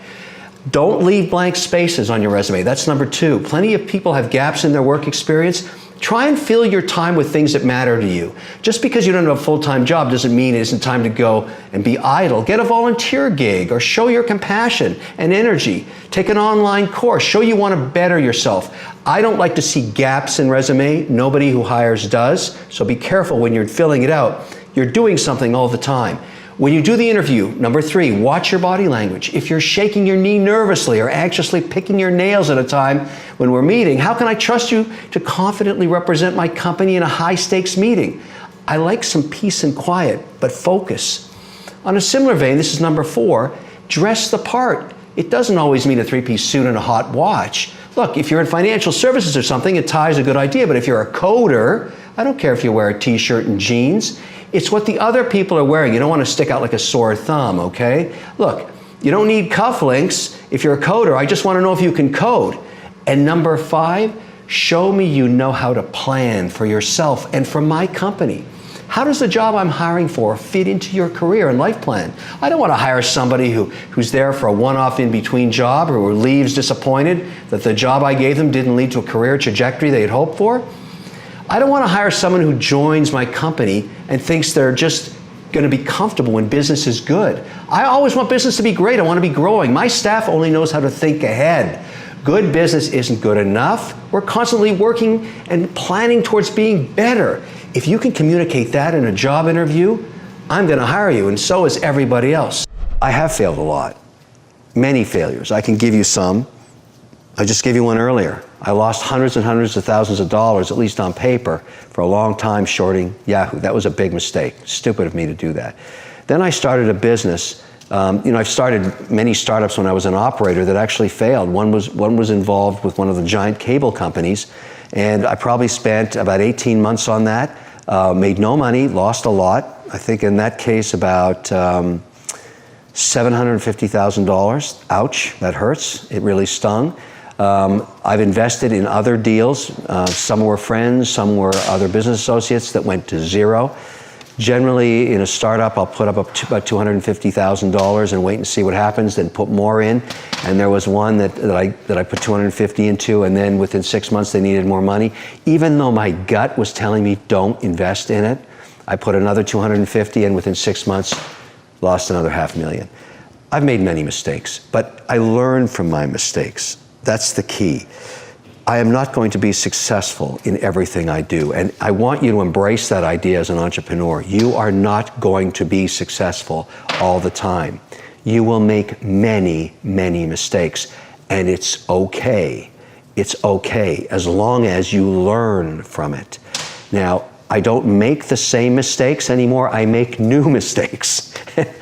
Don't leave blank spaces on your resume. That's number 2. Plenty of people have gaps in their work experience. Try and fill your time with things that matter to you. Just because you don't have a full-time job doesn't mean it isn't time to go and be idle. Get a volunteer gig or show your compassion and energy. Take an online course. Show you want to better yourself. I don't like to see gaps in resume. Nobody who hires does. So be careful when you're filling it out. You're doing something all the time. When you do the interview, number 3, watch your body language. If you're shaking your knee nervously or anxiously picking your nails at a time when we're meeting, how can I trust you to confidently represent my company in a high-stakes meeting? I like some peace and quiet, but focus. On a similar vein, this is number 4, dress the part. It doesn't always mean a 3-piece suit and a hot watch. Look, if you're in financial services or something, a tie is a good idea, but if you're a coder, I don't care if you wear a t-shirt and jeans. It's what the other people are wearing. You don't want to stick out like a sore thumb, okay? Look, you don't need cufflinks. If you're a coder, I just want to know if you can code. And number 5, show me you know how to plan for yourself and for my company. How does the job I'm hiring for fit into your career and life plan? I don't want to hire somebody who's there for a one-off in-between job or who leaves disappointed that the job I gave them didn't lead to a career trajectory they had hoped for. I don't want to hire someone who joins my company and thinks they're just going to be comfortable when business is good. I always want business to be great. I want to be growing. My staff only knows how to think ahead. Good business isn't good enough. We're constantly working and planning towards being better. If you can communicate that in a job interview, I'm going to hire you, and so is everybody else. I have failed a lot. Many failures. I can give you some. I just gave you one earlier. I lost hundreds and hundreds of thousands of dollars, at least on paper, for a long time shorting Yahoo. That was a big mistake. Stupid of me to do that. Then I started a business. I've started many startups when I was an operator that actually failed. One was involved with one of the giant cable companies, and I probably spent about 18 months on that. Made no money, lost a lot. I think in that case about $750,000. Ouch, that hurts. It really stung. I've invested in other deals. Some were friends, some were other business associates that went to zero. Generally, in a startup, I'll put up about $250,000 and wait and see what happens, then put more in. And there was one that I put $250 into, and then within 6 months they needed more money. Even though my gut was telling me don't invest in it, I put another $250, and within 6 months, lost another $500,000. I've made many mistakes, but I learn from my mistakes. That's the key. I am not going to be successful in everything I do, and I want you to embrace that idea as an entrepreneur. You are not going to be successful all the time. You will make many, many mistakes, and it's okay. It's okay as long as you learn from it. Now, I don't make the same mistakes anymore. I make new mistakes.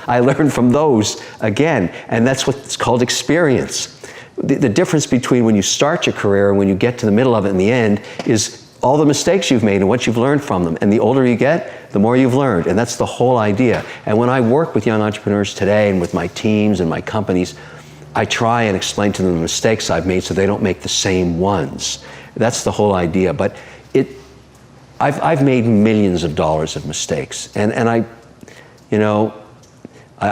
I learn from those again, and that's what's called experience. The difference between when you start your career and when you get to the middle of it in the end is all the mistakes you've made and what you've learned from them. And the older you get, the more you've learned. And that's the whole idea. And when I work with young entrepreneurs today and with my teams and my companies, I try and explain to them the mistakes I've made so they don't make the same ones. That's the whole idea. But I've made millions of dollars of mistakes. And I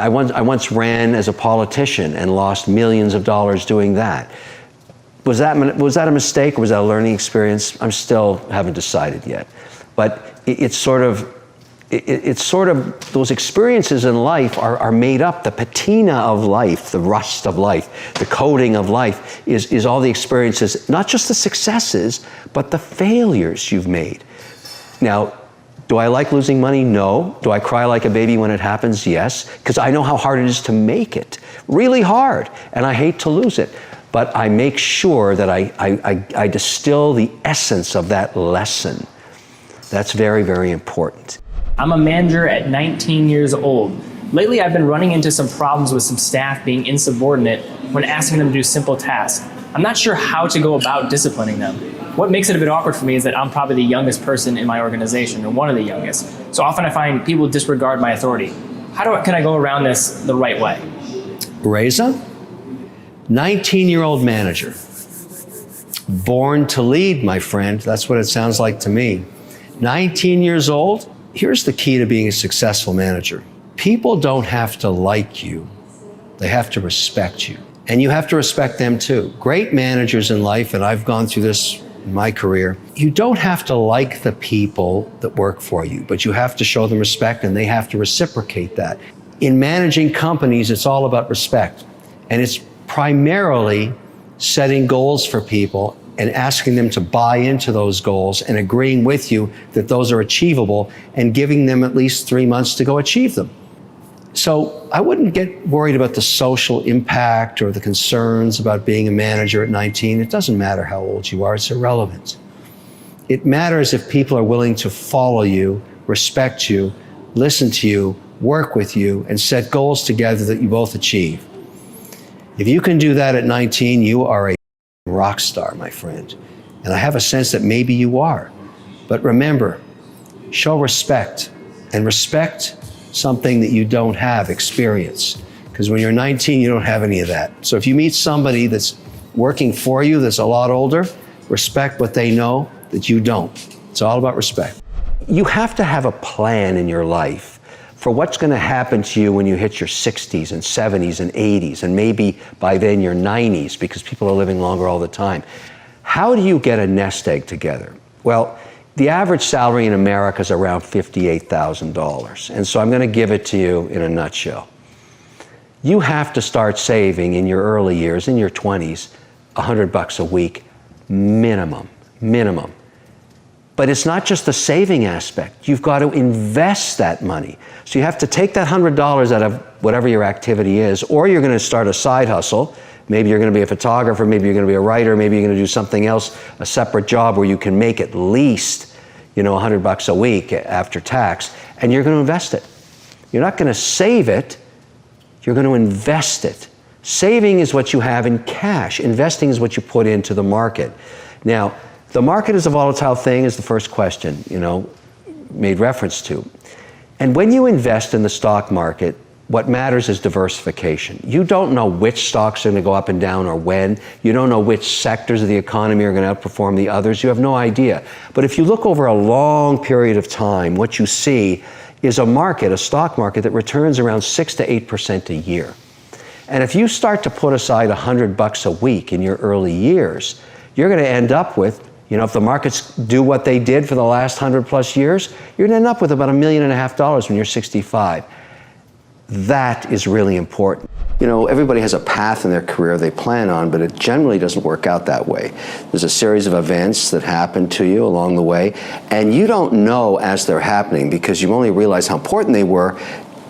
once ran as a politician and lost millions of dollars doing that. Was that a mistake or was that a learning experience? I'm still haven't decided yet. But it's sort of those experiences in life are made up. The patina of life, the rust of life, the coating of life is all the experiences, not just the successes, but the failures you've made. Now, do I like losing money? No. Do I cry like a baby when it happens? Yes. Because I know how hard it is to make it. Really hard. And I hate to lose it. But I make sure that I distill the essence of that lesson. That's very, very important. I'm a manager at 19 years old. Lately, I've been running into some problems with some staff being insubordinate when asking them to do simple tasks. I'm not sure how to go about disciplining them. What makes it a bit awkward for me is that I'm probably the youngest person in my organization, or one of the youngest. So often I find people disregard my authority. Can I go around this the right way? Reza, 19-year-old manager. Born to lead, my friend. That's what it sounds like to me. 19 years old. Here's the key to being a successful manager. People don't have to like you. They have to respect you. And you have to respect them too. Great managers in life, and I've gone through this in my career, you don't have to like the people that work for you, but you have to show them respect and they have to reciprocate that. In managing companies, it's all about respect. And it's primarily setting goals for people and asking them to buy into those goals and agreeing with you that those are achievable and giving them at least 3 months to go achieve them. So I wouldn't get worried about the social impact or the concerns about being a manager at 19. It doesn't matter how old you are, it's irrelevant. It matters if people are willing to follow you, respect you, listen to you, work with you, and set goals together that you both achieve. If you can do that at 19, you are a rock star, my friend. And I have a sense that maybe you are. But remember, show respect, and respect something that you don't have, experience. Because when you're 19, you don't have any of that. So if you meet somebody that's working for you that's a lot older, respect what they know that you don't. It's all about respect. You have to have a plan in your life for what's going to happen to you when you hit your 60s and 70s and 80s, and maybe by then your 90s, because people are living longer all the time. How do you get a nest egg together? Well, the average salary in America is around $58,000. And so I'm going to give it to you in a nutshell. You have to start saving in your early years, in your 20s, $100 a week, minimum. But it's not just the saving aspect. You've got to invest that money. So you have to take that $100 out of whatever your activity is, or you're going to start a side hustle. Maybe you're going to be a photographer, maybe you're going to be a writer, maybe you're going to do something else, a separate job where you can make at least, $100 a week after tax, and you're going to invest it. You're not going to save it, you're going to invest it. Saving is what you have in cash. Investing is what you put into the market. Now, the market is a volatile thing is the first question, made reference to. And when you invest in the stock market, what matters is diversification. You don't know which stocks are going to go up and down or when. You don't know which sectors of the economy are going to outperform the others. You have no idea. But if you look over a long period of time, what you see is a stock market that returns around 6 to 8% a year. And if you start to put aside $100 a week in your early years, you're going to end up with, if the markets do what they did for the last 100 plus years, you're going to end up with about $1.5 million when you're 65. That is really important. Everybody has a path in their career they plan on, but it generally doesn't work out that way. There's a series of events that happen to you along the way, and you don't know as they're happening because you only realize how important they were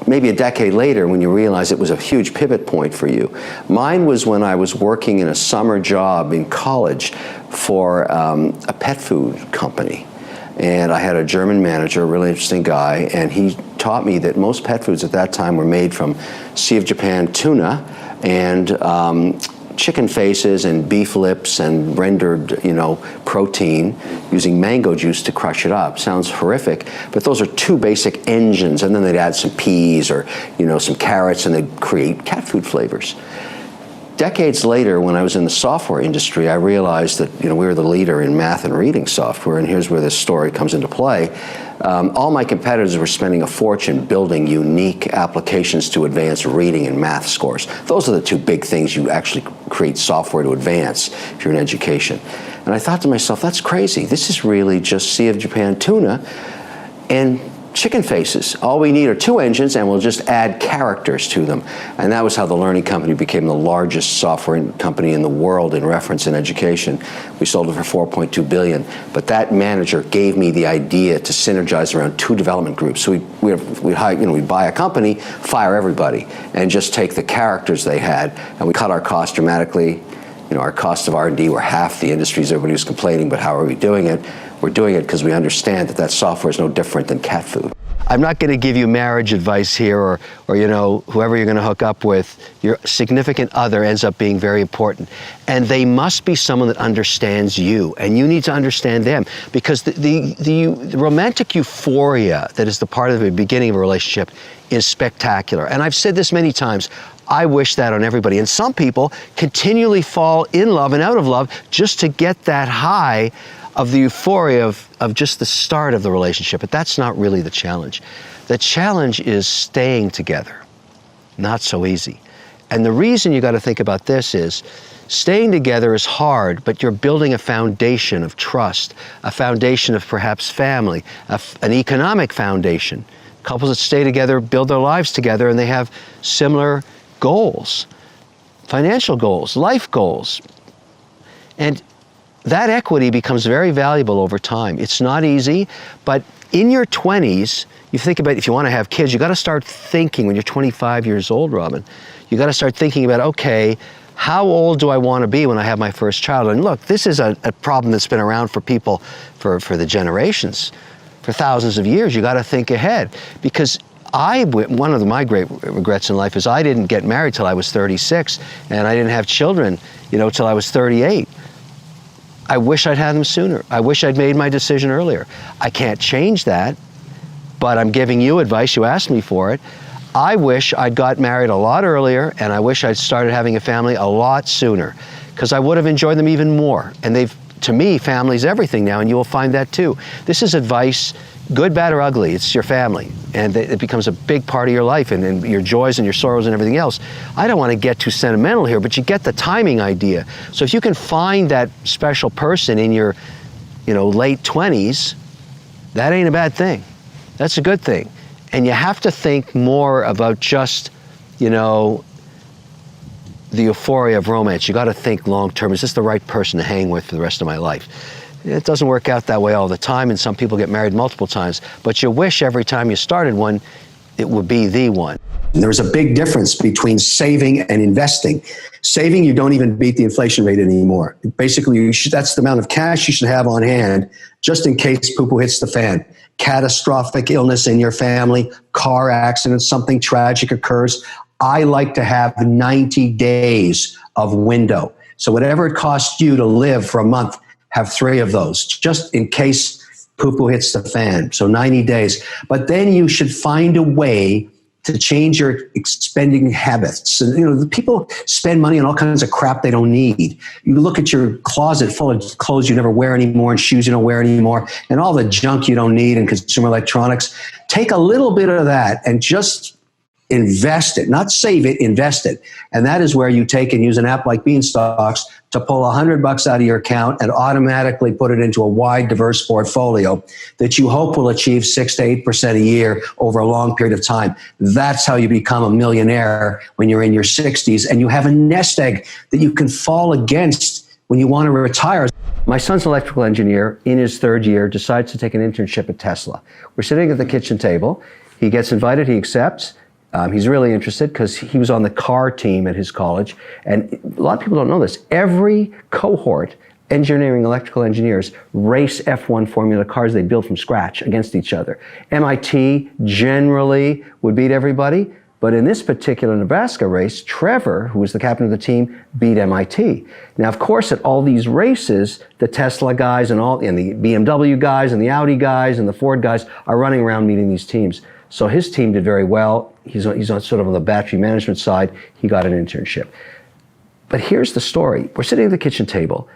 maybe a decade later when you realize it was a huge pivot point for you. Mine was when I was working in a summer job in college for a pet food company. And I had a German manager, a really interesting guy, and he taught me that most pet foods at that time were made from Sea of Japan tuna and chicken faces and beef lips and rendered, protein using mango juice to crush it up. Sounds horrific, but those are two basic engines, and then they'd add some peas or, some carrots, and they'd create cat food flavors. Decades later, when I was in the software industry, I realized that we were the leader in math and reading software, and here's where this story comes into play. All my competitors were spending a fortune building unique applications to advance reading and math scores. Those are the two big things you actually create software to advance if you're in education. And I thought to myself, that's crazy. This is really just Sea of Japan tuna and chicken faces. All we need are two engines, and we'll just add characters to them. And that was how the Learning Company became the largest software company in the world in reference in education. We sold it for $4.2 billion. But that manager gave me the idea to synergize around two development groups. So we'd buy a company, fire everybody, and just take the characters they had. And we cut our costs dramatically. Our costs of R&D were half the industries everybody was complaining, but how are we doing it? We're doing it because we understand that software is no different than cat food. I'm not going to give you marriage advice here or whoever you're going to hook up with. Your significant other ends up being very important. And they must be someone that understands you, and you need to understand them, because the romantic euphoria that is the part of the beginning of a relationship is spectacular. And I've said this many times. I wish that on everybody. And some people continually fall in love and out of love just to get that high of the euphoria of just the start of the relationship. But that's not really the challenge. The challenge is staying together. Not so easy. And the reason you got to think about this is staying together is hard, but you're building a foundation of trust, a foundation of perhaps family, an economic foundation. Couples that stay together build their lives together, and they have similar goals, financial goals, life goals. And that equity becomes very valuable over time. It's not easy, but in your 20s, you think about if you want to have kids, you got to start thinking when you're 25 years old, Robin. You got to start thinking about, okay, how old do I want to be when I have my first child? And look, this is a problem that's been around for people for the generations, for thousands of years. You got to think ahead, because one of my great regrets in life is I didn't get married till I was 36, and I didn't have children, till I was 38. I wish I'd had them sooner. I wish I'd made my decision earlier. I can't change that, but I'm giving you advice. You asked me for it. I wish I'd got married a lot earlier, and I wish I'd started having a family a lot sooner, because I would have enjoyed them even more. And to me, family's everything now, and you will find that too. This is advice, good, bad, or ugly. It's your family, and it becomes a big part of your life, and your joys and your sorrows and everything else. I don't want to get too sentimental here, but you get the timing idea. So if you can find that special person in your, late 20s, that ain't a bad thing. That's a good thing. And you have to think more about just, the euphoria of romance. You got to think long term. Is this the right person to hang with for the rest of my life? It doesn't work out that way all the time, and some people get married multiple times, but you wish every time you started one, it would be the one. There's a big difference between saving and investing. Saving, you don't even beat the inflation rate anymore. Basically, that's the amount of cash you should have on hand just in case poo-poo hits the fan. Catastrophic illness in your family, car accident, something tragic occurs. I like to have 90 days of window. So whatever it costs you to live for a month, have 3 of those, just in case poo-poo hits the fan. So 90 days. But then you should find a way to change your spending habits. And, the people spend money on all kinds of crap they don't need. You look at your closet full of clothes you never wear anymore and shoes you don't wear anymore and all the junk you don't need in consumer electronics. Take a little bit of that and just invest it, not save it, invest it. And that is where you take and use an app like Beanstalks to pull $100 out of your account and automatically put it into a wide, diverse portfolio that you hope will achieve 6 to 8% a year over a long period of time. That's how you become a millionaire when you're in your 60s and you have a nest egg that you can fall against when you want to retire. My son's an electrical engineer. In his 3rd year, decides to take an internship at Tesla. We're sitting at the kitchen table. He gets invited, he accepts. He's really interested because he was on the car team at his college. And a lot of people don't know this. Every cohort, electrical engineers, race F1 Formula cars they build from scratch against each other. MIT generally would beat everybody, But in this particular Nebraska race, Trevor, who was the captain of the team, beat MIT. Now, of course, at all these races, the Tesla guys and the BMW guys and the Audi guys and the Ford guys are running around meeting these teams. So his team did very well. He's on sort of on the battery management side. He got an internship. But here's the story. We're sitting at the kitchen table.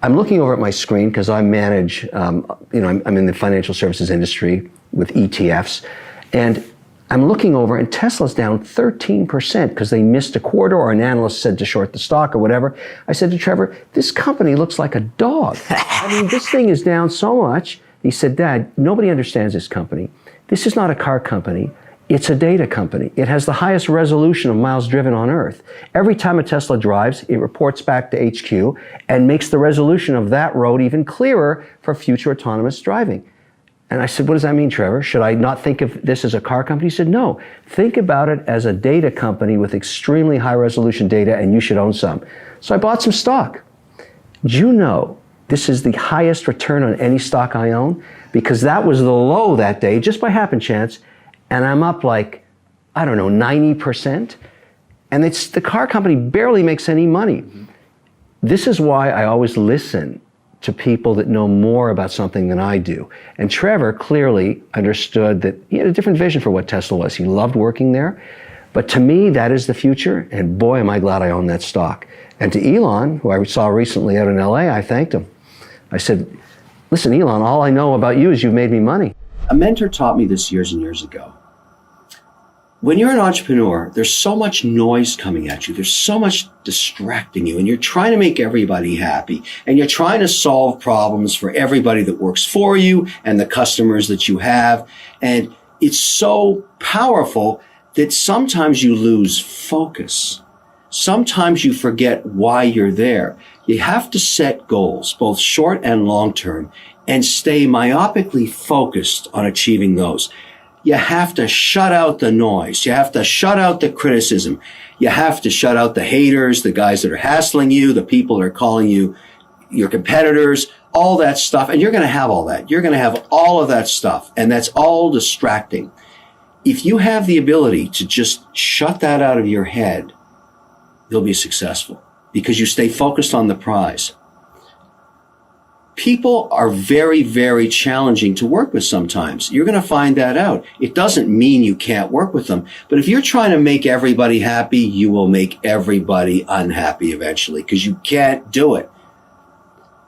I'm looking over at my screen because I manage, I'm in the financial services industry with ETFs. And I'm looking over and Tesla's down 13% because they missed a quarter or an analyst said to short the stock or whatever. I said to Trevor, this company looks like a dog. I mean, this thing is down so much. He said, Dad, nobody understands this company. This is not a car company. It's a data company. It has the highest resolution of miles driven on Earth. Every time a Tesla drives, it reports back to HQ and makes the resolution of that road even clearer for future autonomous driving. And I said, what does that mean, Trevor? Should I not think of this as a car company? He said, no. Think about it as a data company with extremely high resolution data, and you should own some. So I bought some stock. Do you know this is the highest return on any stock I own? Because that was the low that day, just by happen chance, and I'm up like, 90%. And the car company barely makes any money. This is why I always listen to people that know more about something than I do. And Trevor clearly understood that he had a different vision for what Tesla was. He loved working there. But to me, that is the future. And boy, am I glad I own that stock. And to Elon, who I saw recently out in LA, I thanked him. I said, listen, Elon, all I know about you is you've made me money. A mentor taught me this years and years ago. When you're an entrepreneur, there's so much noise coming at you. There's so much distracting you, and you're trying to make everybody happy, and you're trying to solve problems for everybody that works for you and the customers that you have. And it's so powerful that sometimes you lose focus. Sometimes you forget why you're there. You have to set goals, both short and long term, and stay myopically focused on achieving those. You have to shut out the noise. You have to shut out the criticism. You have to shut out the haters, the guys that are hassling you, the people that are calling you your competitors, all that stuff. And you're going to have all that. You're going to have all of that stuff. And that's all distracting. If you have the ability to just shut that out of your head, you'll be successful because you stay focused on the prize. People are very, very challenging to work with sometimes. You're going to find that out. It doesn't mean you can't work with them. But if you're trying to make everybody happy, you will make everybody unhappy eventually because you can't do it.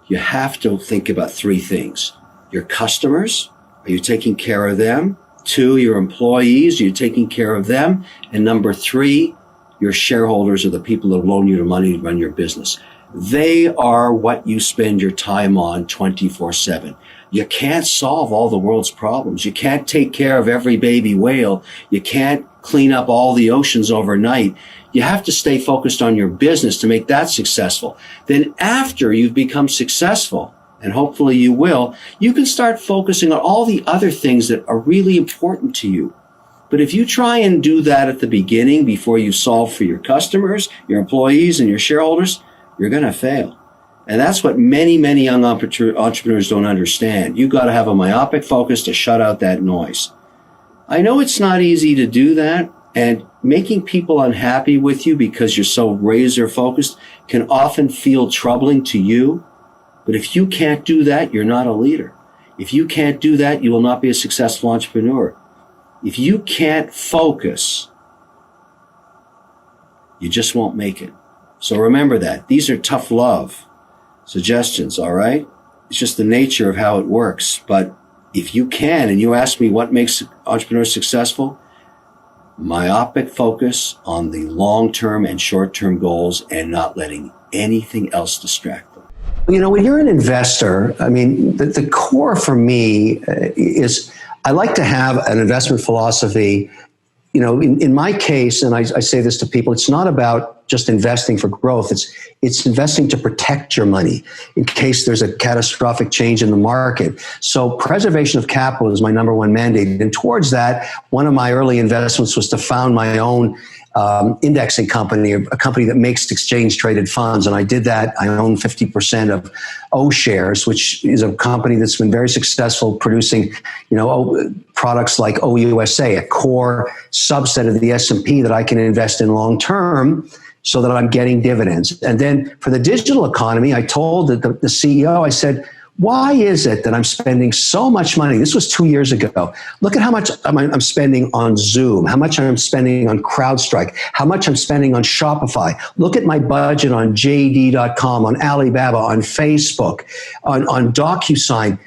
You have to think about three things. Your customers, are you taking care of them? 2, your employees, are you taking care of them? And number 3, your shareholders are the people that loan you the money to run your business. They are what you spend your time on 24/7. You can't solve all the world's problems. You can't take care of every baby whale. You can't clean up all the oceans overnight. You have to stay focused on your business to make that successful. Then after you've become successful, and hopefully you will, you can start focusing on all the other things that are really important to you. But if you try and do that at the beginning before you solve for your customers, your employees, and your shareholders, you're going to fail. And that's what many, many young entrepreneurs don't understand. You've got to have a myopic focus to shut out that noise. I know it's not easy to do that, and making people unhappy with you because you're so razor focused can often feel troubling to you. But if you can't do that, you're not a leader. If you can't do that, you will not be a successful entrepreneur. If you can't focus, you just won't make it. So remember that. These are tough love suggestions, all right? It's just the nature of how it works. But if you can, and you ask me what makes entrepreneurs successful, myopic focus on the long-term and short-term goals and not letting anything else distract them. You know, when you're an investor, I mean, the core for me is I like to have an investment philosophy. You know, in my case, and I say this to people, it's not about just investing for growth. It's investing to protect your money in case there's a catastrophic change in the market. So preservation of capital is my number one mandate. And towards that, one of my early investments was to found my own indexing company, a company that makes exchange traded funds. And I did that. I own 50% of O Shares, which is a company that's been very successful producing, products like OUSA, a core subset of the S&P that I can invest in long term so that I'm getting dividends. And then for the digital economy, I told the CEO, I said, why is it that I'm spending so much money? This was 2 years ago. Look at how much I'm spending on Zoom, how much I'm spending on CrowdStrike, how much I'm spending on Shopify. Look at my budget on JD.com, on Alibaba, on Facebook, on DocuSign.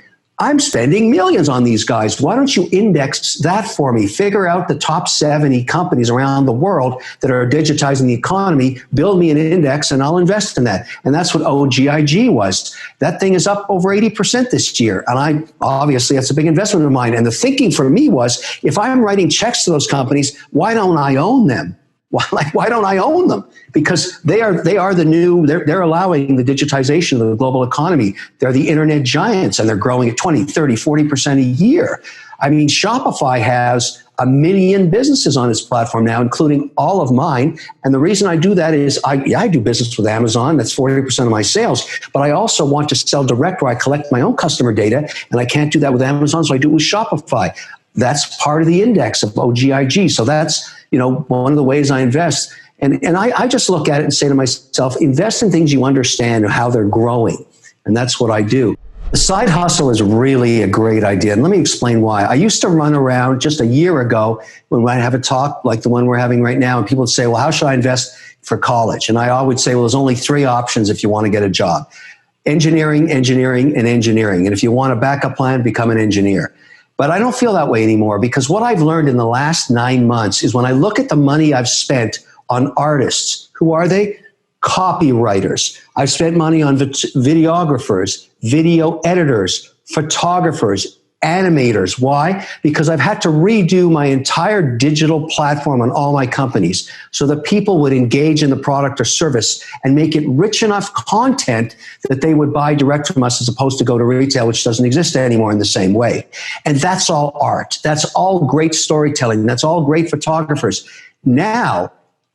I'm spending millions on these guys. Why don't you index that for me? Figure out the top 70 companies around the world that are digitizing the economy, build me an index, and I'll invest in that. And that's what OGIG was. That thing is up over 80% this year. And obviously, that's a big investment of mine. And the thinking for me was, if I'm writing checks to those companies, why don't I own them? Why don't I own them? Because they are the new, they're allowing the digitization of the global economy. They're the internet giants, and they're growing at 20, 30, 40% a year. I mean, Shopify has 1 million businesses on its platform now, including all of mine. And the reason I do that is I do business with Amazon. That's 40% of my sales. But I also want to sell direct, where I collect my own customer data, and I can't do that with Amazon, so I do it with Shopify. That's part of the index of OGIG. So that's, one of the ways I invest. And I just look at it and say to myself, invest in things you understand and how they're growing. And that's what I do. The side hustle is really a great idea. And let me explain why. I used to run around just a year ago when I have a talk like the one we're having right now, and people would say, well, how should I invest for college? And I would say, well, there's only 3 options if you want to get a job: engineering, engineering, and engineering. And if you want a backup plan, become an engineer. But I don't feel that way anymore, because what I've learned in the last 9 months is when I look at the money I've spent on artists, who are they? Copywriters. I've spent money on videographers, video editors, photographers, animators. Why? Because I've had to redo my entire digital platform on all my companies so that people would engage in the product or service and make it rich enough content that they would buy direct from us, as opposed to go to retail, which doesn't exist anymore in the same way. And that's all art. That's all great storytelling. That's all great photographers. Now,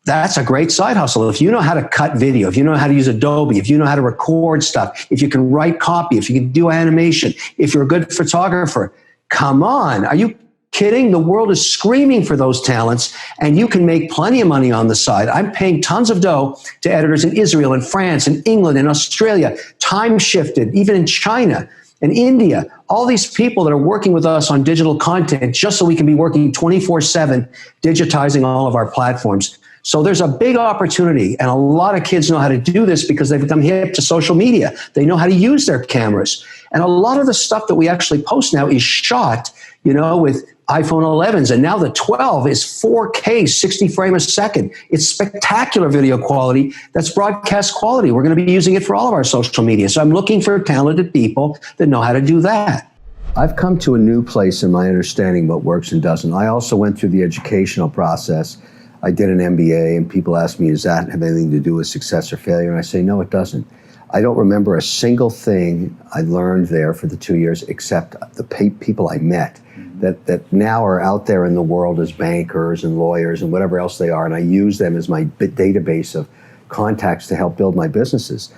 that's a great side hustle. If you know how to cut video, if you know how to use Adobe, if you know how to record stuff, if you can write copy, if you can do animation, if you're a good photographer, come on. Are you kidding? The world is screaming for those talents, and you can make plenty of money on the side. I'm paying tons of dough to editors in Israel and France and England and Australia, time shifted, even in China and India. All these people that are working with us on digital content just so we can be working 24/7, digitizing all of our platforms. So there's a big opportunity, and a lot of kids know how to do this because they've become hip to social media. They know how to use their cameras. And a lot of the stuff that we actually post now is shot, with iPhone 11s. And now the 12 is 4K, 60 frames a second. It's spectacular video quality. That's broadcast quality. We're going to be using it for all of our social media. So I'm looking for talented people that know how to do that. I've come to a new place in my understanding what works and doesn't. I also went through the educational process. I did an MBA, and people ask me, does that have anything to do with success or failure? And I say, no, it doesn't. I don't remember a single thing I learned there for the 2 years, except the people I met that now are out there in the world as bankers and lawyers and whatever else they are. And I use them as my database of contacts to help build my businesses.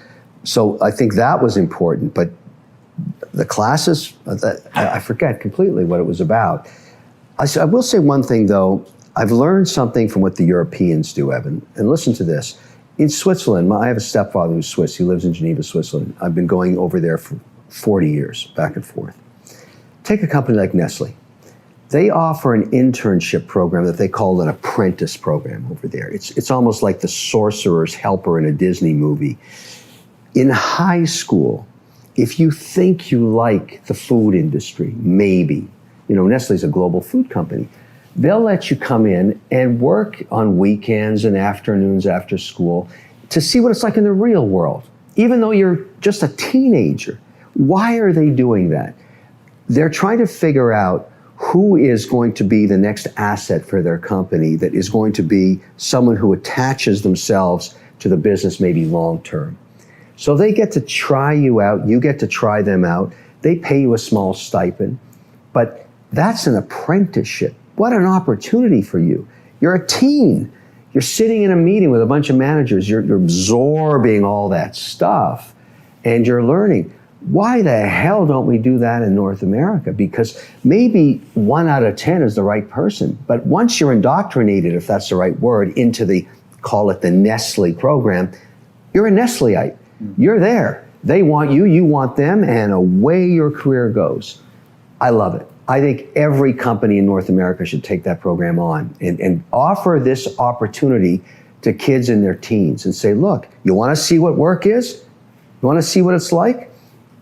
So I think that was important. But the classes, I forget completely what it was about. I will say one thing, though. I've learned something from what the Europeans do, Evan. And listen to this. In Switzerland, I have a stepfather who's Swiss. He lives in Geneva, Switzerland. I've been going over there for 40 years, back and forth. Take a company like Nestle. They offer an internship program that they call an apprentice program over there. It's almost like the sorcerer's helper in a Disney movie. In high school, if you think you like the food industry, maybe, Nestle's a global food company. They'll let you come in and work on weekends and afternoons after school to see what it's like in the real world, even though you're just a teenager. Why are they doing that? They're trying to figure out who is going to be the next asset for their company that is going to be someone who attaches themselves to the business maybe long term. So they get to try you out, you get to try them out, they pay you a small stipend, but that's an apprenticeship. What an opportunity for you. You're a teen. You're sitting in a meeting with a bunch of managers, you're absorbing all that stuff, and you're learning. Why the hell don't we do that in North America? Because maybe 1 out of 10 is the right person, but once you're indoctrinated, if that's the right word, into the, call it the Nestle program, you're a Nestleite. You're there. They want you, you want them, and away your career goes. I love it. I think every company in North America should take that program on and offer this opportunity to kids in their teens and say, look, you want to see what work is? You want to see what it's like?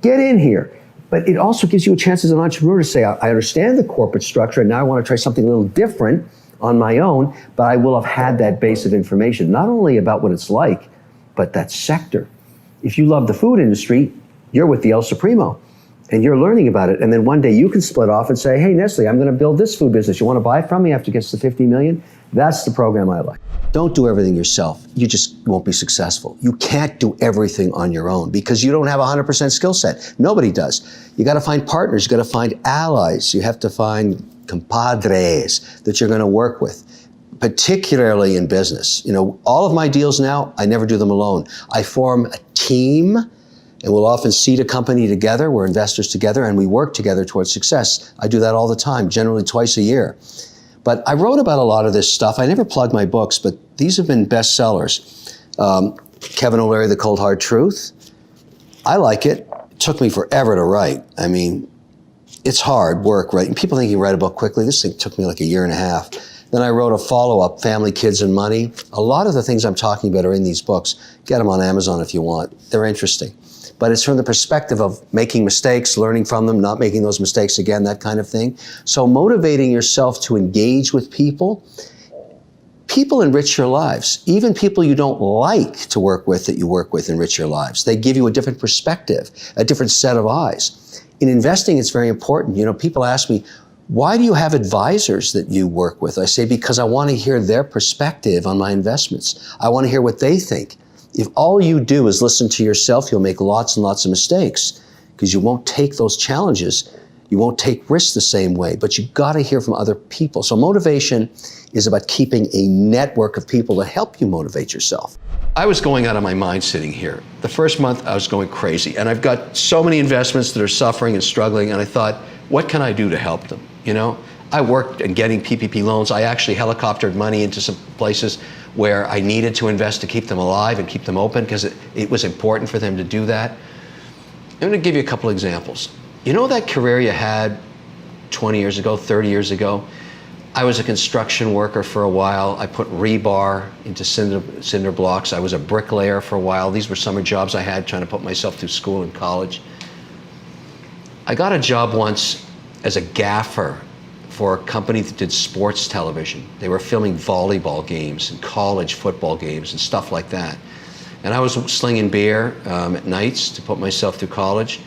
Get in here. But it also gives you a chance as an entrepreneur to say, I understand the corporate structure and now I want to try something a little different on my own, but I will have had that base of information, not only about what it's like, but that sector. If you love the food industry, you're with the El Supremo and you're learning about it. And then one day you can split off and say, hey, Nestle, I'm going to build this food business. You want to buy it from me after it gets to 50 million? That's the program I like. Don't do everything yourself. You just won't be successful. You can't do everything on your own because you don't have 100% skill set. Nobody does. You got to find partners. You got to find allies. You have to find compadres that you're going to work with, particularly in business. You know, all of my deals now, I never do them alone. I form a team, and we'll often seed a company together. We're investors together, and we work together towards success. I do that all the time, generally twice a year. But I wrote about a lot of this stuff. I never plug my books, but these have been bestsellers. Kevin O'Leary, The Cold Hard Truth. I like it. It took me forever to write. I mean, it's hard work, right? And people think you write a book quickly. This thing took me like 1.5 years. Then I wrote a follow-up, Family, Kids, and Money. A lot of the things I'm talking about are in these books. Get them on Amazon if you want. They're interesting. But it's from the perspective of making mistakes, learning from them, not making those mistakes again, that kind of thing. So motivating yourself to engage with people. People enrich your lives. Even people you don't like to work with that you work with enrich your lives. They give you a different perspective, a different set of eyes. In investing, it's very important. You know, people ask me, why do you have advisors that you work with? I say, because I want to hear their perspective on my investments. I want to hear what they think. If all you do is listen to yourself, you'll make lots and lots of mistakes because you won't take those challenges. You won't take risks the same way, but you've got to hear from other people. So motivation is about keeping a network of people that help you motivate yourself. I was going out of my mind sitting here. The first month I was going crazy, and I've got so many investments that are suffering and struggling, and I thought, what can I do to help them? You know, I worked in getting PPP loans. I actually helicoptered money into some places where I needed to invest to keep them alive and keep them open because it was important for them to do that. I'm going to give you a couple examples. You know that career you had 20 years ago, 30 years ago? I was a construction worker for a while. I put rebar into cinder blocks. I was a bricklayer for a while. These were summer jobs I had trying to put myself through school and college. I got a job once as a gaffer for a company that did sports television. They were filming volleyball games and college football games and stuff like that. And I was slinging beer at nights to put myself through college.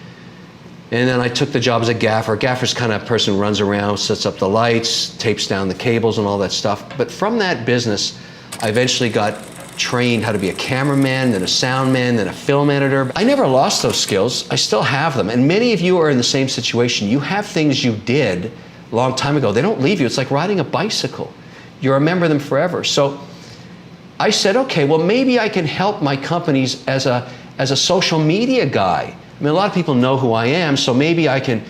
And then I took the job as a gaffer. Gaffer's kind of person who runs around, sets up the lights, tapes down the cables and all that stuff. But from that business, I eventually got trained how to be a cameraman, then a sound man, then a film editor. I never lost those skills. I still have them. And many of you are in the same situation. You have things you did a long time ago. They don't leave you. It's like riding a bicycle. You remember them forever. So I said, okay, well, maybe I can help my companies as a social media guy. I mean, a lot of people know who I am, so maybe I can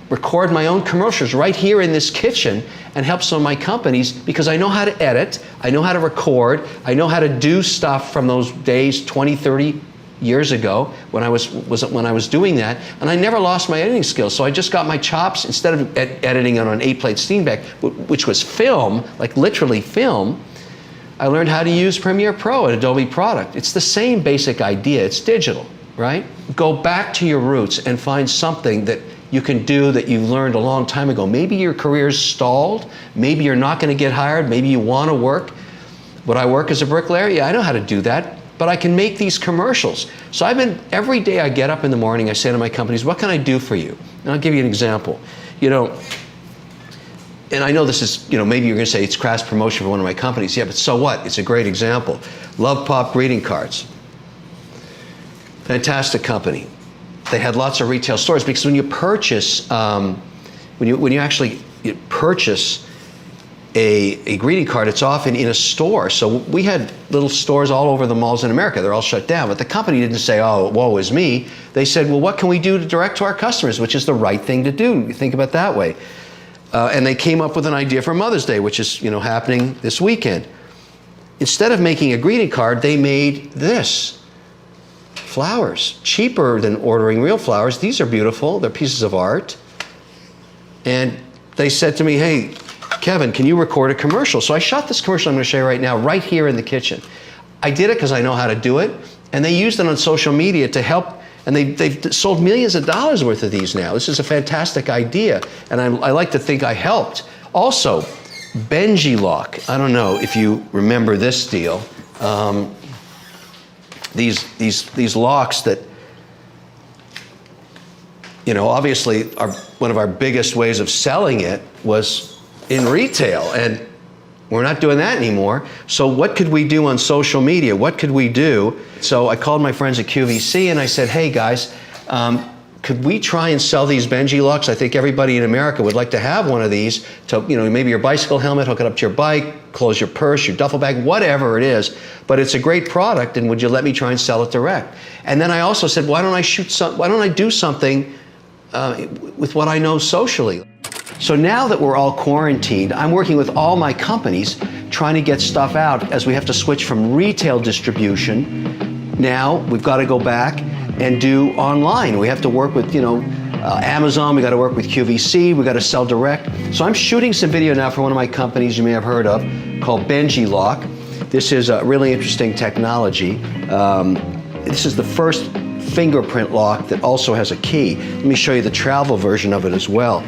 record my own commercials right here in this kitchen and help some of my companies because I know how to edit, I know how to record, I know how to do stuff from those days 20, 30 years ago when I was doing that, and I never lost my editing skills. So I just got my chops. Instead of editing on an 8-plate Steenbeck, which was film, like literally film, I learned how to use Premiere Pro, an Adobe product. It's the same basic idea. It's digital, right? Go back to your roots and find something that you can do that you learned a long time ago. Maybe your career's stalled. Maybe you're not going to get hired. Maybe you want to work. Would I work as a bricklayer? Yeah, I know how to do that. But I can make these commercials. So every day I get up in the morning, I say to my companies, what can I do for you? And I'll give you an example. You know, and I know this is, you know, maybe you're going to say it's crass promotion for one of my companies. Yeah, but so what? It's a great example. Love Pop greeting cards. Fantastic company. They had lots of retail stores because when you purchase, when you actually purchase a greeting card, it's often in a store. So we had little stores all over the malls in America. They're all shut down. But the company didn't say, oh, woe is me. They said, well, what can we do to direct to our customers, which is the right thing to do. You think about it that way. And they came up with an idea for Mother's Day, which is happening this weekend. Instead of making a greeting card, they made this. Flowers. Cheaper than ordering real flowers. These are beautiful. They're pieces of art. And they said to me, hey, Kevin, can you record a commercial? So I shot this commercial I'm going to show you right now, right here in the kitchen. I did it because I know how to do it. And they used it on social media to help. And they've sold millions of dollars worth of these now. This is a fantastic idea. And I like to think I helped. Also, Benji Lock. I don't know if you remember this deal. These locks that, obviously are one of our biggest ways of selling it was in retail, and we're not doing that anymore. So what could we do on social media? What could we do? So I called my friends at QVC and I said, hey guys, could we try and sell these Benji locks? I think everybody in America would like to have one of these to, maybe your bicycle helmet, hook it up to your bike, close your purse, your duffel bag, whatever it is. But it's a great product, and would you let me try and sell it direct? And then I also said, why don't I do something with what I know socially? So now that we're all quarantined, I'm working with all my companies trying to get stuff out as we have to switch from retail distribution. Now we've got to go back and do online. We have to work with, Amazon, we got to work with QVC, we got to sell direct. So I'm shooting some video now for one of my companies you may have heard of called Benji Lock. This is a really interesting technology. This is the first fingerprint lock that also has a key. Let me show you the travel version of it as well.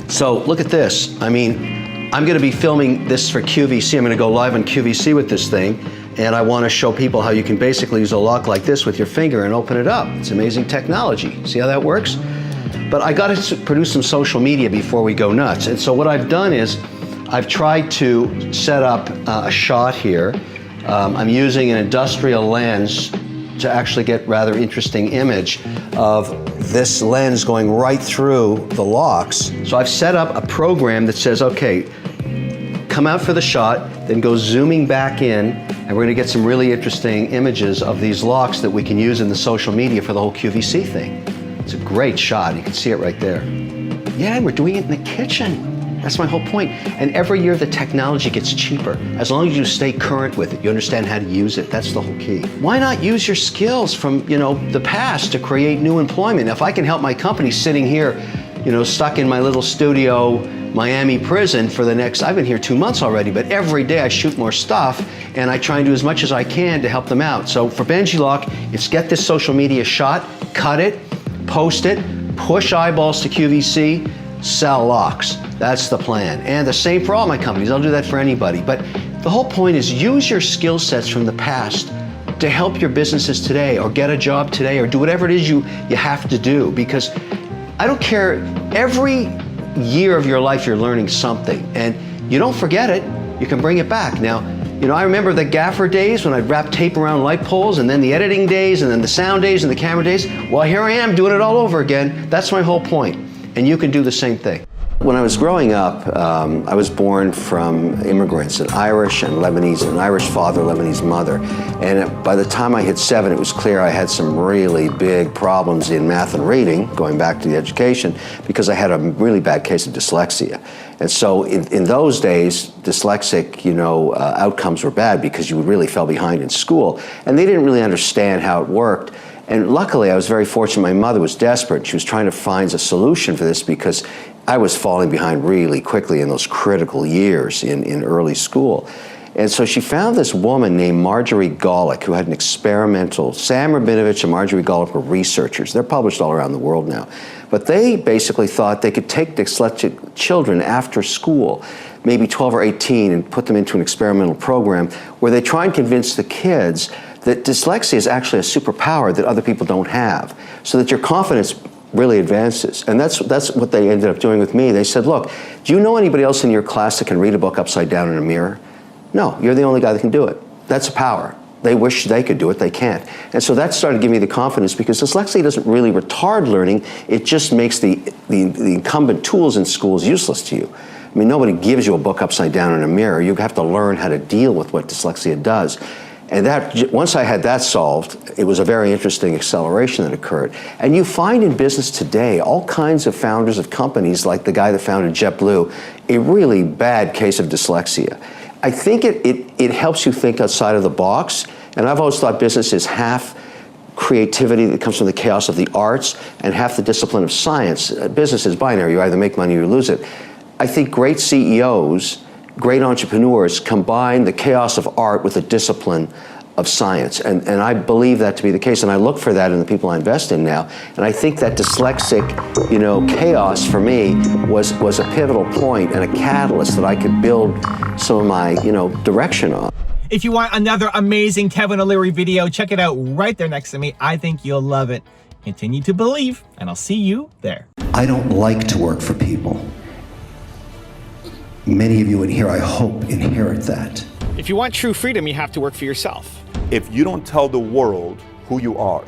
So look at this. I'm going to be filming this for QVC. I'm going to go live on QVC with this thing. And I want to show people how you can basically use a lock like this with your finger and open it up. It's amazing technology. See how that works? But I got to produce some social media before we go nuts. And so what I've done is I've tried to set up a shot here. I'm using an industrial lens to actually get rather interesting image of this lens going right through the locks. So I've set up a program that says, okay, come out for the shot, then go zooming back in, and we're going to get some really interesting images of these locks that we can use in the social media for the whole QVC thing. It's a great shot. You can see it right there. Yeah, we're doing it in the kitchen. That's my whole point. And every year the technology gets cheaper. As long as you stay current with it, you understand how to use it. That's the whole key. Why not use your skills from, the past to create new employment? If I can help my company sitting here, stuck in my little studio Miami prison for the next, I've been here 2 months already, but every day I shoot more stuff and I try and do as much as I can to help them out. So for Benji Lock, it's get this social media shot, cut it, post it, push eyeballs to QVC, sell locks. That's the plan. And the same for all my companies. I'll do that for anybody. But the whole point is use your skill sets from the past to help your businesses today, or get a job today, or do whatever it is you have to do. Because I don't care, every year of your life you're learning something, and you don't forget it, you can bring it back. Now, I remember the gaffer days when I'd wrap tape around light poles, and then the editing days, and then the sound days, and the camera days. Well, here I am doing it all over again. That's my whole point. And you can do the same thing. When I was growing up, I was born from immigrants, an Irish and Lebanese, an Irish father, Lebanese mother. And by the time I hit 7, it was clear I had some really big problems in math and reading, going back to the education, because I had a really bad case of dyslexia. And so in those days, dyslexic, outcomes were bad because you really fell behind in school. And they didn't really understand how it worked. And luckily, I was very fortunate. My mother was desperate. She was trying to find a solution for this because I was falling behind really quickly in those critical years in early school. And so she found this woman named Marjorie Golick, who had an experimental, Sam Rabinovich and Marjorie Golick were researchers. They're published all around the world now. But they basically thought they could take dyslexic children after school, maybe 12 or 18, and put them into an experimental program where they try and convince the kids that dyslexia is actually a superpower that other people don't have, so that your confidence really advances. And that's what they ended up doing with me. They said, look, do you know anybody else in your class that can read a book upside down in a mirror? No, you're the only guy that can do it. That's a power. They wish they could do it, they can't. And so that started giving me the confidence, because dyslexia doesn't really retard learning, it just makes the incumbent tools in schools useless to you. I mean, nobody gives you a book upside down in a mirror. You have to learn how to deal with what dyslexia does. And that, once I had that solved, it was a very interesting acceleration that occurred. And you find in business today all kinds of founders of companies, like the guy that founded JetBlue, a really bad case of dyslexia. I think it helps you think outside of the box. And I've always thought business is half creativity that comes from the chaos of the arts and half the discipline of science. Business is binary. You either make money or you lose it. I think great CEOs, great entrepreneurs combine the chaos of art with the discipline of science. And I believe that to be the case. And I look for that in the people I invest in now. And I think that dyslexic, chaos for me was a pivotal point and a catalyst that I could build some of my, direction on. If you want another amazing Kevin O'Leary video, check it out right there next to me. I think you'll love it. Continue to believe, and I'll see you there. I don't like to work for people. Many of you in here, I hope, inherit that. If you want true freedom, you have to work for yourself. If you don't tell the world who you are,